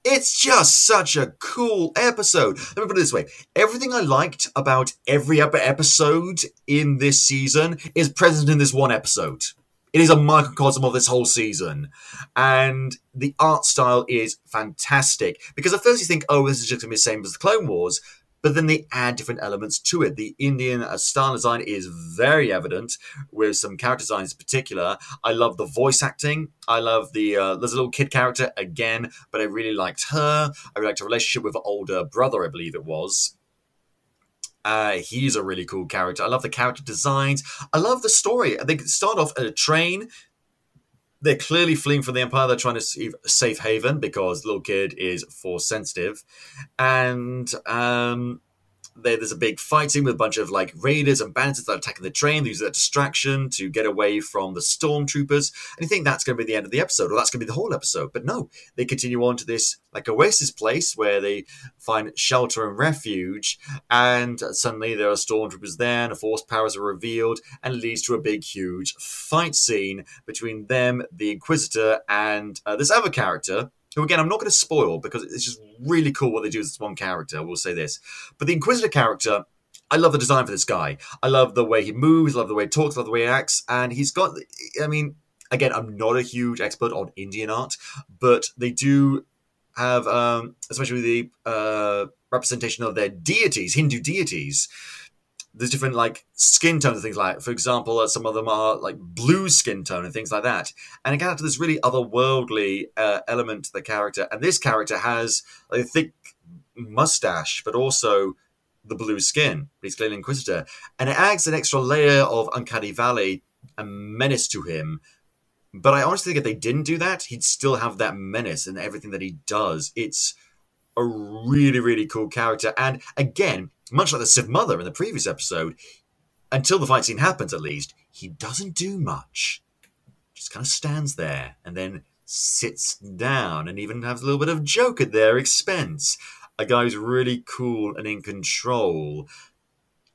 It's just such a cool episode. Let me put it this way. Everything I liked about every episode in this season is present in this one episode. It is a microcosm of this whole season. And the art style is fantastic. Because at first you think, oh, this is just going to be the same as the Clone Wars. But then they add different elements to it. The Indian style design is very evident, with some character designs in particular. I love the voice acting. I love there's a little kid character again, but I really liked her. I really liked her relationship with her older brother, I believe it was. He's a really cool character. I love the character designs. I love the story. They start off at a train. They're clearly fleeing from the Empire. They're trying to see a safe haven because the little kid is force sensitive. And there's a big fight scene with a bunch of like raiders and bandits that are attacking the train. They use that distraction to get away from the stormtroopers. And you think that's going to be the end of the episode, or that's going to be the whole episode. But no, they continue on to this like oasis place where they find shelter and refuge. And suddenly there are stormtroopers there and the force powers are revealed, and it leads to a big, huge fight scene between them, the Inquisitor, and this other character, who, again, I'm not going to spoil because it's just really cool what they do with this one character. We'll say this. But the Inquisitor character, I love the design for this guy. I love the way he moves, I love the way he talks, I love the way he acts, and he's got, I mean, again, I'm not a huge expert on Indian art, but they do have, especially the representation of their deities, Hindu deities. There's different like skin tones and things like that. For example, some of them are like blue skin tone and things like that. And it gets to this really otherworldly element to the character. And this character has a thick mustache, but also the blue skin. He's clearly an Inquisitor. And it adds an extra layer of Uncanny Valley and menace to him. But I honestly think if they didn't do that, he'd still have that menace in everything that he does. It's a really, really cool character. And again, much like the Sith Mother in the previous episode, until the fight scene happens at least, he doesn't do much. Just kind of stands there and then sits down and even has a little bit of joke at their expense. A guy who's really cool and in control.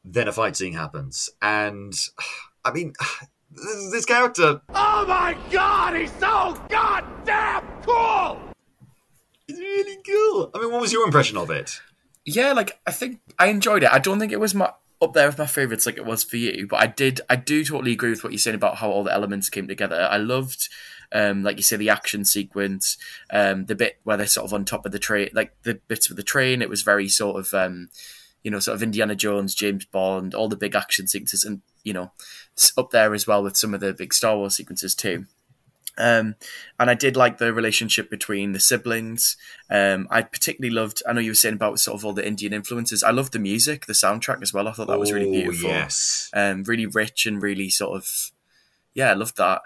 Then a fight scene happens. And, I mean, this character... Oh my god, he's so goddamn cool! It's really cool. I mean, what was your impression of it? Yeah, like, I think I enjoyed it. I don't think it was up there with my favourites like it was for you, but I do totally agree with what you're saying about how all the elements came together. I loved, like you say, the action sequence, the bit where they're sort of on top of the train, like the bits with the train. It was very sort of, sort of Indiana Jones, James Bond, all the big action sequences, and, it's up there as well with some of the big Star Wars sequences too. And I did like the relationship between the siblings. I particularly loved, I know you were saying about sort of all the Indian influences. I loved the music, the soundtrack as well. I thought that was really beautiful. Yes. Really rich and really sort of, I loved that.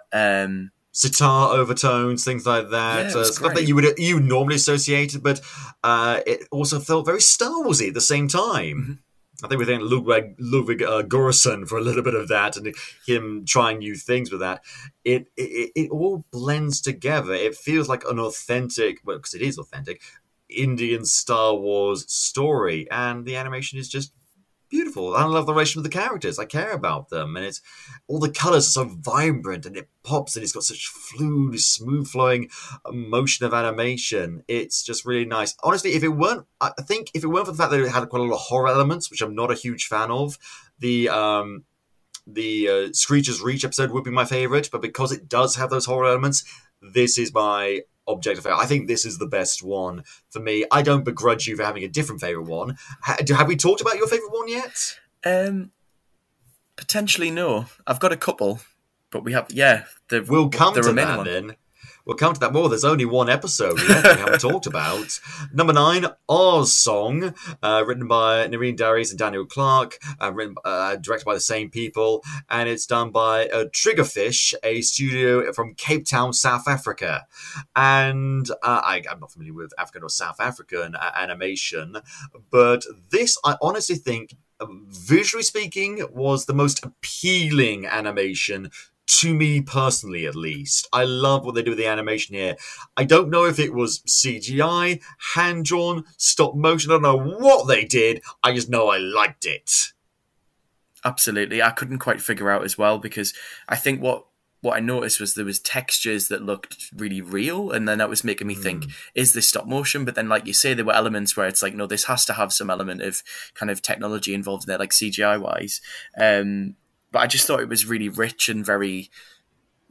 Sitar overtones, things like that. Yeah, stuff that you would normally associate, but it also felt very Star Warsy at the same time. Mm-hmm. I think we thank Ludwig Göransson for a little bit of that and him trying new things with that. It all blends together. It feels like an authentic, well, because it is authentic, Indian Star Wars story. And the animation is just beautiful. I love the relation with the characters. I care about them. And it's all the colours are so vibrant and it pops and it's got such fluid, smooth flowing motion of animation. It's just really nice. Honestly, I think if it weren't for the fact that it had quite a lot of horror elements, which I'm not a huge fan of, the Screech's Reach episode would be my favourite. But because it does have those horror elements, this is my objective. I think this is the best one for me. I don't begrudge you for having a different favourite one. Have we talked about your favourite one yet? Potentially no. I've got a couple, but we have, we'll come to that one. then. We'll come to that more. There's only one episode left we haven't talked about. Number 9, Oz Song, written by Noreen Darius and Daniel Clark, directed by the same people, and it's done by Triggerfish, a studio from Cape Town, South Africa. And I'm not familiar with African or South African animation, but this, I honestly think, visually speaking, was the most appealing animation to me personally, at least. I love what they do with the animation here. I don't know if it was CGI, hand-drawn, stop motion. I don't know what they did. I just know I liked it. Absolutely. I couldn't quite figure out as well, because I think what I noticed was there was textures that looked really real, and then that was making me think, is this stop motion? But then, like you say, there were elements where it's like, no, this has to have some element of kind of technology involved in there, like CGI-wise. But I just thought it was really rich and very,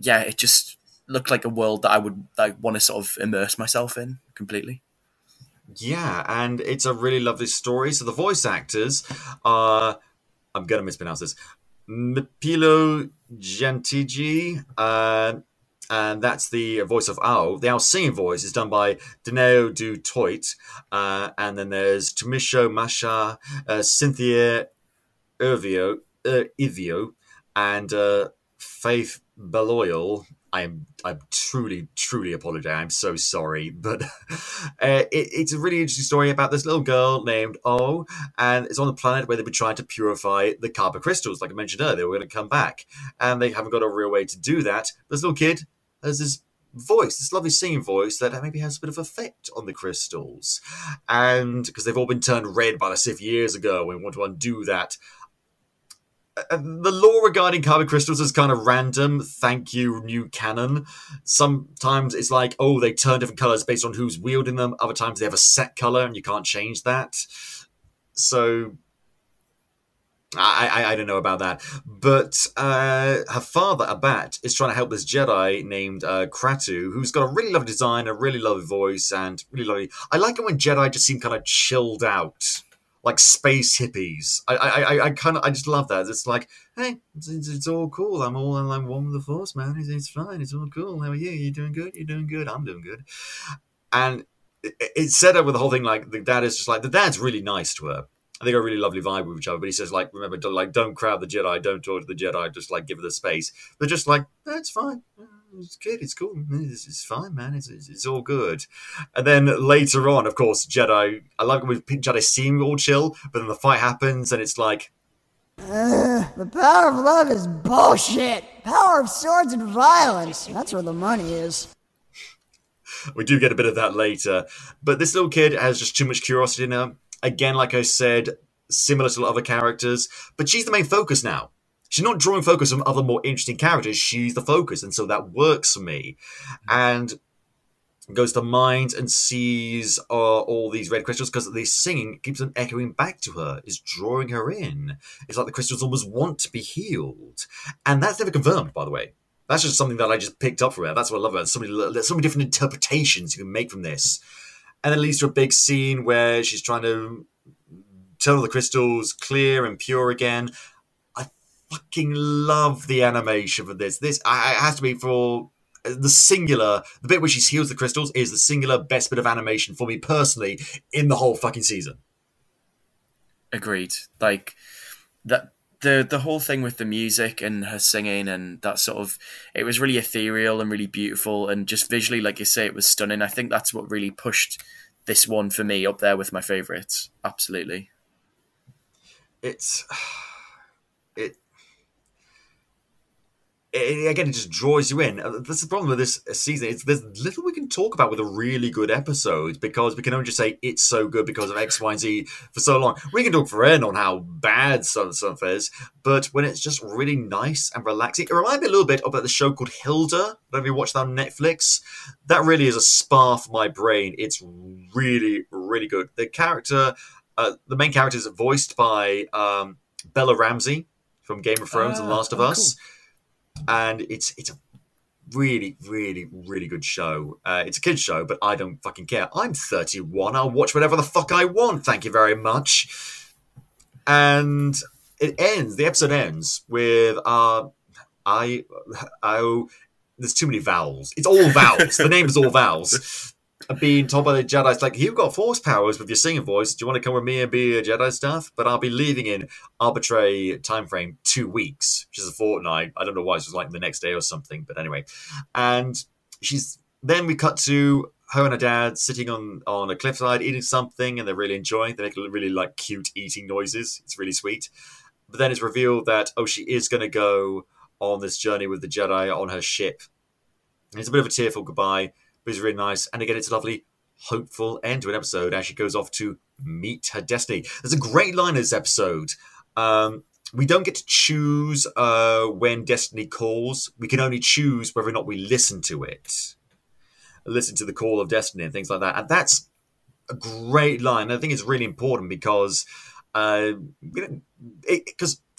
it just looked like a world that I would want to sort of immerse myself in completely. Yeah, and it's a really lovely story. So the voice actors are, I'm going to mispronounce this, Mpilo Jantigi, and that's the voice of Owl. The Owl singing voice is done by Dineo Du Toit, and then there's Tumisho Masha, Cynthia Ivio, and Faith Beloyal. I'm truly apologize. I'm so sorry, but it's a really interesting story about this little girl named O, and it's on the planet where they've been trying to purify the Kaba crystals. Like I mentioned earlier, they were going to come back, and they haven't got a real way to do that. This little kid has this voice, this lovely singing voice that maybe has a bit of effect on the crystals, and because they've all been turned red by the Sith years ago, we want to undo that. The lore regarding carbon crystals is kind of random. Thank you, new canon. Sometimes it's like, oh, they turn different colours based on who's wielding them. Other times they have a set colour and you can't change that. So I don't know about that. But her father, Abat, is trying to help this Jedi named Kratu, who's got a really lovely design, a really lovely voice, and really lovely... I like it when Jedi just seem kind of chilled out, like space hippies. I just love that. It's like, hey, it's all cool. I'm one with the Force, man. It's fine. It's all cool. How are you? You doing good? You're doing good. I'm doing good. And it's set up with the whole thing like the dad's really nice to her. They got a really lovely vibe with each other, but he says, like, remember, don't crowd the Jedi, don't talk to the Jedi, just, like, give her the space. They're just like, it's fine. It's good, it's cool. It's fine, man. It's all good. And then later on, of course, Jedi, I like when Jedi seem all chill, but then the fight happens, and it's like... the power of love is bullshit. Power of swords and violence. That's where the money is. We do get a bit of that later. But this little kid has just too much curiosity in her. Again, like I said, similar to other characters, but she's the main focus now. She's not drawing focus on other more interesting characters. She's the focus, and so that works for me. And goes to mind and sees all these red crystals because the singing keeps on echoing back to her, is drawing her in. It's like the crystals almost want to be healed. And that's never confirmed, by the way. That's just something that I just picked up from her. That's what I love about it. There's so many different interpretations you can make from this. And then it leads to a big scene where she's trying to turn all the crystals clear and pure again. I fucking love the animation for this. It has to be for the bit where she heals the crystals is the singular best bit of animation for me personally in the whole fucking season. Agreed. Like, that. The whole thing with the music and her singing and that sort of... It was really ethereal and really beautiful, and just visually, like you say, it was stunning. I think that's what really pushed this one for me up there with my favourites. Absolutely. Again, it just draws you in. That's the problem with this season. There's little we can talk about with a really good episode because we can only just say it's so good because of X, Y, and Z for so long. We can talk forever on how bad some stuff is, but when it's just really nice and relaxing, it reminds me a little bit about the show called Hilda. Have you watched that on Netflix? That really is a spa for my brain. It's really, really good. The main character is voiced by Bella Ramsey from Game of Thrones and Last of Us. Cool. And it's a really, really, really good show. It's a kid's show, but I don't fucking care. I'm 31. I'll watch whatever the fuck I want. Thank you very much. And the episode ends with, there's too many vowels. It's all vowels. The name is all vowels. Being told by the Jedi, it's like, you've got force powers with your singing voice. Do you want to come with me and be a Jedi stuff? But I'll be leaving in arbitrary time frame 2 weeks, which is a fortnight. I don't know why it's just like the next day or something, but anyway. And then we cut to her and her dad sitting on a cliffside eating something, and they're really enjoying. They make really like cute eating noises. It's really sweet. But then it's revealed that she is going to go on this journey with the Jedi on her ship. And it's a bit of a tearful goodbye. But it's really nice. And again, it's a lovely, hopeful end to an episode as she goes off to meet her destiny. There's a great line in this episode. We don't get to choose when destiny calls. We can only choose whether or not we listen to it. Listen to the call of destiny and things like that. And that's a great line. I think it's really important because there's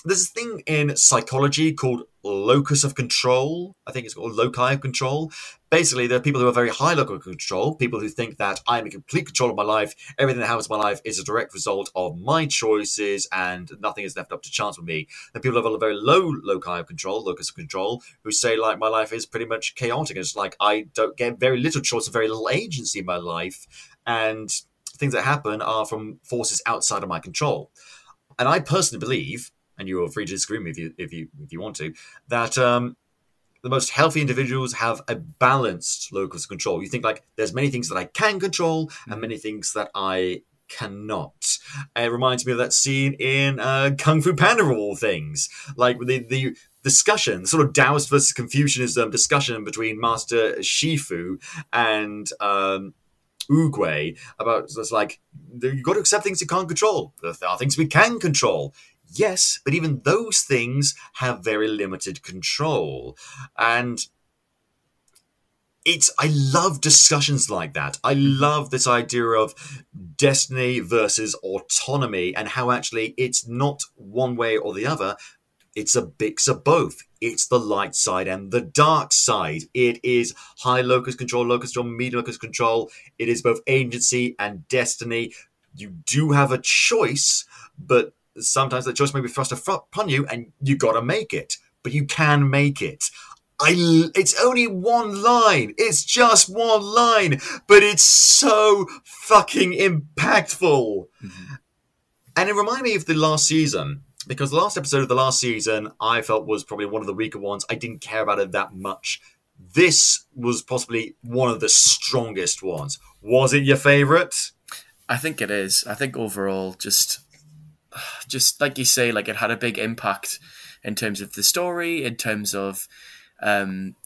this thing in psychology called locus of control. I think it's called loci of control. Basically, there are people who are very high locus of control, people who think that I'm in complete control of my life. Everything that happens in my life is a direct result of my choices and nothing is left up to chance with me. And people who have a very low loci of control, locus of control, who say, like, my life is pretty much chaotic. It's like I don't get very little choice and very little agency in my life. And things that happen are from forces outside of my control. And I personally believe, and you are free to disagree with me if you want to, that the most healthy individuals have a balanced locus of control. You think, like, there's many things that I can control and many things that I cannot. It reminds me of that scene in Kung Fu Panda, of all things. Like, the discussion, sort of Taoist versus Confucianism discussion between Master Shifu and Oogway about, it's like, you've got to accept things you can't control. There are things we can control. Yes, but even those things have very limited control. And I love discussions like that. I love this idea of destiny versus autonomy, and how actually it's not one way or the other. It's a mix of both. It's the light side and the dark side. It is high locus control, medium locus control. It is both agency and destiny. You do have a choice, but sometimes that choice may be thrust upon you, and you got to make it. But you can make it. It's only one line. It's just one line, but it's so fucking impactful. Mm-hmm. And it reminded me of the last season, because the last episode of the last season I felt was probably one of the weaker ones. I didn't care about it that much. This was possibly one of the strongest ones. Was it your favourite? I think it is. I think overall, just like you say, like it had a big impact in terms of the story, in terms of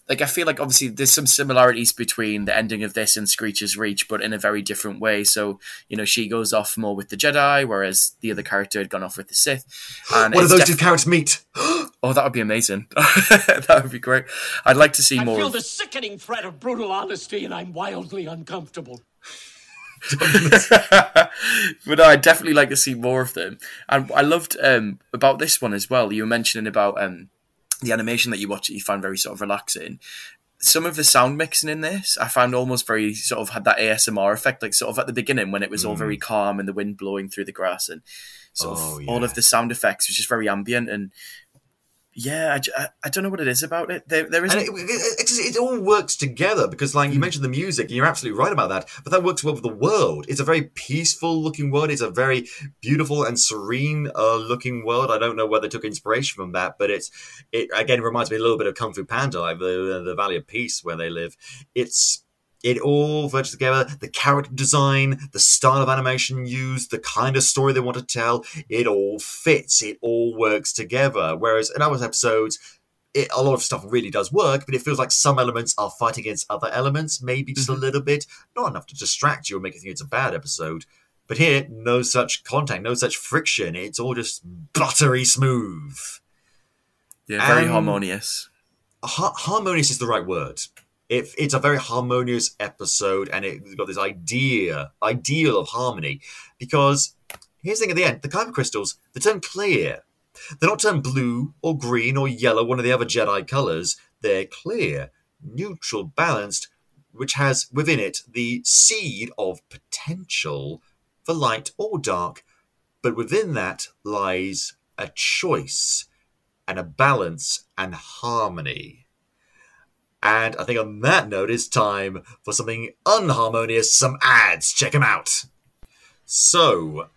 like I feel like obviously there's some similarities between the ending of this and Screech's Reach, but in a very different way. So, you know, she goes off more with the Jedi, whereas the other character had gone off with the Sith. And what do those two characters meet? Oh, that would be amazing. That would be great. I'd like to see more. I feel the sickening threat of brutal honesty, and I'm wildly uncomfortable. But no, I'd definitely like to see more of them. And I loved about this one as well. You were mentioning about the animation that you watch that you find very sort of relaxing. Some of the sound mixing in this, I found almost very sort of had that ASMR effect, like sort of at the beginning when it was all very calm and the wind blowing through the grass and sort of all of the sound effects was just very ambient. And yeah, I don't know what it is about it. There is, it all works together because, like you mentioned, the music. And you're absolutely right about that. But that works well with the world. It's a very peaceful-looking world. It's a very beautiful and serene-looking world. I don't know where they took inspiration from that, but it again reminds me a little bit of Kung Fu Panda, like the Valley of Peace where they live. It all verges together. The character design, the style of animation used, the kind of story they want to tell, it all fits. It all works together. Whereas in other episodes, a lot of stuff really does work, but it feels like some elements are fighting against other elements, maybe just a little bit. Not enough to distract you or make you think it's a bad episode. But here, no such contact, no such friction. It's all just buttery smooth. Yeah, very harmonious. Harmonious is the right word. It's a very harmonious episode, and it's got this ideal of harmony. Because here's the thing at the end: the kyber crystals, they turn clear. They're not turned blue or green or yellow, one of the other Jedi colors. They're clear, neutral, balanced, which has within it the seed of potential for light or dark. But within that lies a choice and a balance and harmony. And I think on that note, it's time for something unharmonious, some ads. Check them out. So,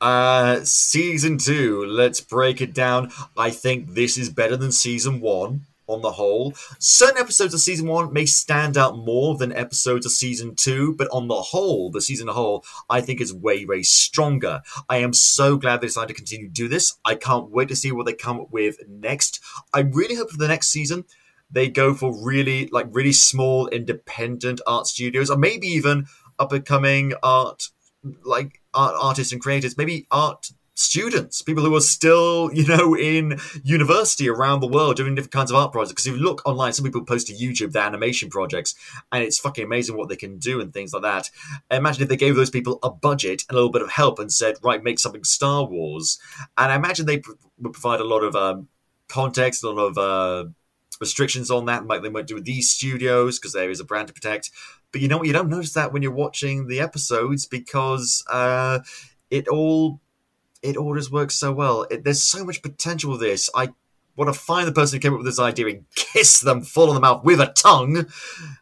Season 2, let's break it down. I think this is better than Season 1 on the whole. Certain episodes of Season 1 may stand out more than episodes of Season 2, but on the whole, the season as a whole, I think is way, way stronger. I am so glad they decided to continue to do this. I can't wait to see what they come up with next. I really hope for the next season they go for really small independent art studios, or maybe even up-and-coming artists and creators, maybe art students, people who are still, in university around the world doing different kinds of art projects. Because if you look online, some people post to YouTube their animation projects, and it's fucking amazing what they can do and things like that. Imagine if they gave those people a budget and a little bit of help and said, right, make something Star Wars. And I imagine they would provide a lot of context, a lot of restrictions on that, like they might do with these studios, because there is a brand to protect. But you know what? You don't notice that when you're watching the episodes, because it all just works so well. There's so much potential with this. I want to find the person who came up with this idea and kiss them full on the mouth with a tongue. And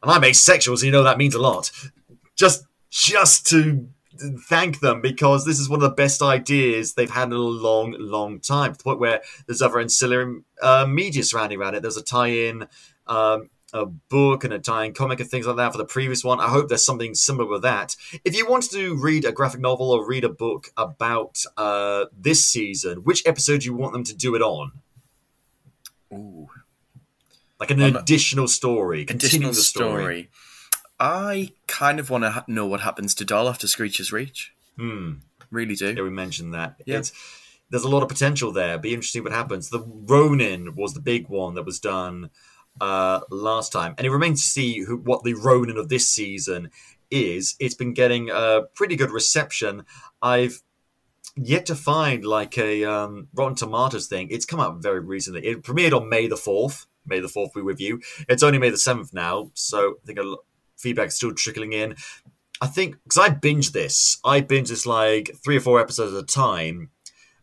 I'm asexual, so you know that means a lot. Just to thank them, because this is one of the best ideas they've had in a long, long time, to the point where there's other ancillary media surrounding around it. There's a tie-in a book and a tie-in comic and things like that for the previous one. I hope there's something similar with that. If you wanted to read a graphic novel or read a book about this season, which episode do you want them to do it on? Ooh. Like an additional story. Continue the story. I kind of want to know what happens to Doll after Screech's Reach. Really do. Yeah, we mentioned that. Yeah. There's a lot of potential there. Be interesting what happens. The Ronin was the big one that was done last time, and it remains to see what the Ronin of this season is it's been getting a pretty good reception. I've yet to find like a Rotten Tomatoes thing. It's come out very recently. It premiered on May the 4th. May the 4th we review. It's only May the 7th now, so I think feedback's still trickling in. I think, because I binged this like 3 or 4 episodes at a time,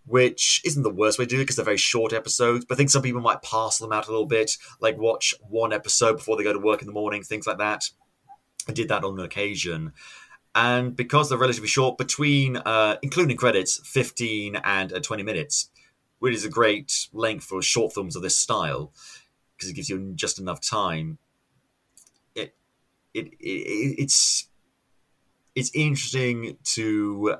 which isn't the worst way to do it because they're very short episodes, but I think some people might parcel them out a little bit, like watch one episode before they go to work in the morning, things like that. I did that on an occasion. And because they're relatively short, between, including credits, 15 and 20 minutes, which is a great length for short films of this style, because it gives you just enough time. It's interesting to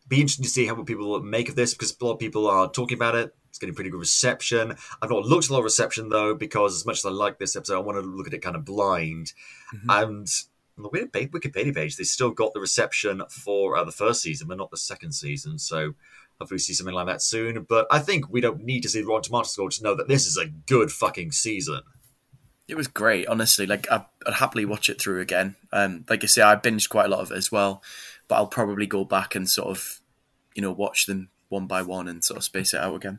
be interesting to see how people make of this, because a lot of people are talking about it. It's getting pretty good reception. I've not looked at a lot of reception, though, because as much as I like this episode, I want to look at it kind of blind. And on the Wikipedia page, they still got the reception for the first season, but not the second season. So hopefully we see something like that soon. But I think we don't need to see the Rotten Tomatoes score to know that this is a good fucking season. It was great, honestly. Like, I'd happily watch it through again. Like I say, I binged quite a lot of it as well, but I'll probably go back and sort of, watch them one by one and sort of space it out again.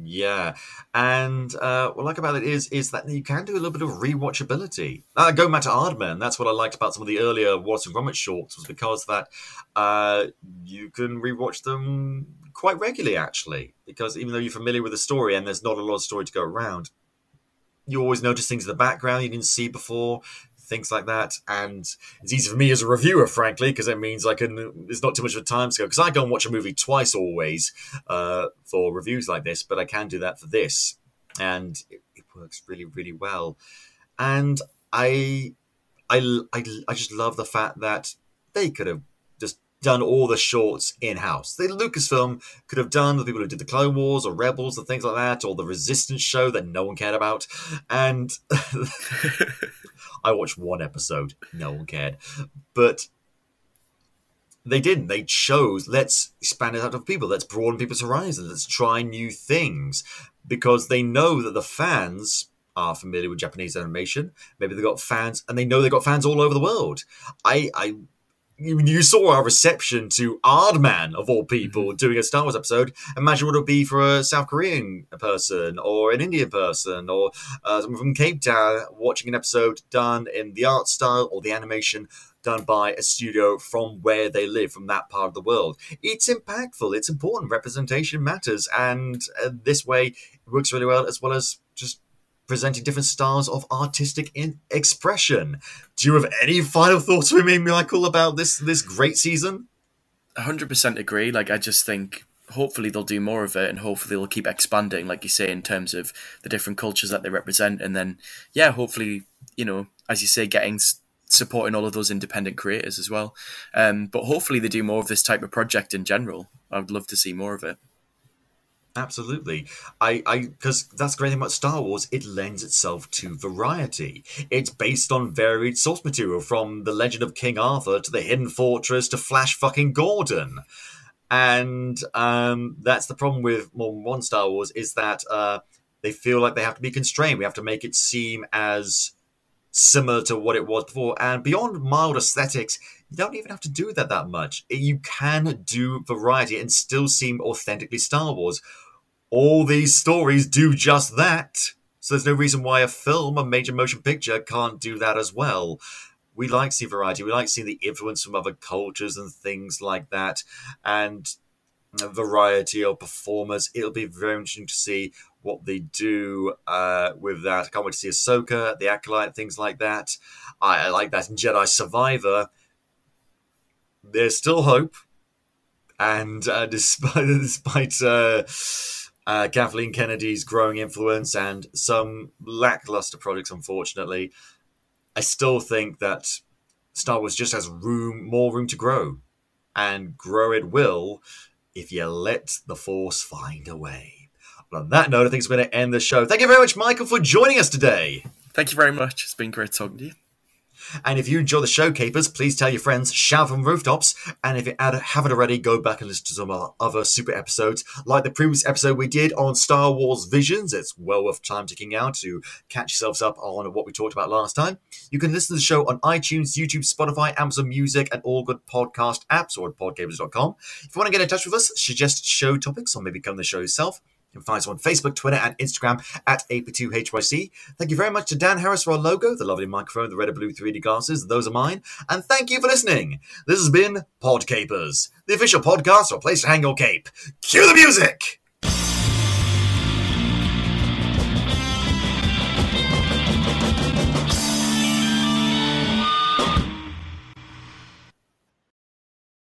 Yeah, and what I like about it is that you can do a little bit of rewatchability. Going back to Aardman, that's what I liked about some of the earlier Wallace and Gromit shorts, was because that you can rewatch them quite regularly, actually, because even though you're familiar with the story and there's not a lot of story to go around, you always notice things in the background you didn't see before, things like that. And it's easy for me as a reviewer, frankly, because it means there's not too much of a time scale. Because I go and watch a movie twice always for reviews like this, but I can do that for this. And it works really, really well. And I just love the fact that they could have just done all the shorts in-house. The Lucasfilm could have done the people who did the Clone Wars or Rebels or things like that, or the Resistance show that no one cared about. And I watched one episode, no one cared. But they didn't. They chose, let's expand it out to people. Let's broaden people's horizons. Let's try new things. Because they know that the fans are familiar with Japanese animation. Maybe they've got fans, and they know they've got fans all over the world. You saw our reception to Aardman, of all people, doing a Star Wars episode. Imagine what it would be for a South Korean person or an Indian person or someone from Cape Town watching an episode done in the art style or the animation done by a studio from where they live, from that part of the world. It's impactful. It's important. Representation matters. And this way, it works really well, as well as just presenting different styles of artistic expression. Do you have any final thoughts for me, Michael, about this great season? 100% agree. Like, I just think hopefully they'll do more of it, and hopefully they'll keep expanding, like you say, in terms of the different cultures that they represent. And then, yeah, hopefully, as you say, supporting all of those independent creators as well. But hopefully they do more of this type of project in general. I would love to see more of it. Absolutely. Because that's the great thing about Star Wars, it lends itself to variety. It's based on varied source material, from the Legend of King Arthur to the Hidden Fortress to Flash fucking Gordon. And that's the problem with more modern Star Wars, is that they feel like they have to be constrained. We have to make it seem as similar to what it was before. And beyond mild aesthetics, you don't even have to do that much. You can do variety and still seem authentically Star Wars. All these stories do just that. So there's no reason why a film, a major motion picture, can't do that as well. We like to see variety. We like to see the influence from other cultures and things like that. And a variety of performers. It'll be very interesting to see what they do with that. I can't wait to see Ahsoka, the Acolyte, things like that. I like that in Jedi Survivor. There's still hope. And despite Kathleen Kennedy's growing influence and some lackluster projects, unfortunately, I still think that Star Wars just has more room to grow. And grow it will if you let the Force find a way. Well, on that note, I think it's going to end the show. Thank you very much, Michael, for joining us today. Thank you very much. It's been great talking to you. And if you enjoy the show, Capers, please tell your friends, shout from rooftops. And if you haven't already, go back and listen to some of our other super episodes, like the previous episode we did on Star Wars Visions. It's well worth time ticking out to catch yourselves up on what we talked about last time. You can listen to the show on iTunes, YouTube, Spotify, Amazon Music, and all good podcast apps, or at podcapers.com. If you want to get in touch with us, suggest show topics, or maybe come to the show yourself, you can find us on Facebook, Twitter, and Instagram at AP2HYC. Thank you very much to Dan Harris for our logo, the lovely microphone, the red and blue 3D glasses. Those are mine. And thank you for listening. This has been Podcapers, the official podcast or place to hang your cape. Cue the music!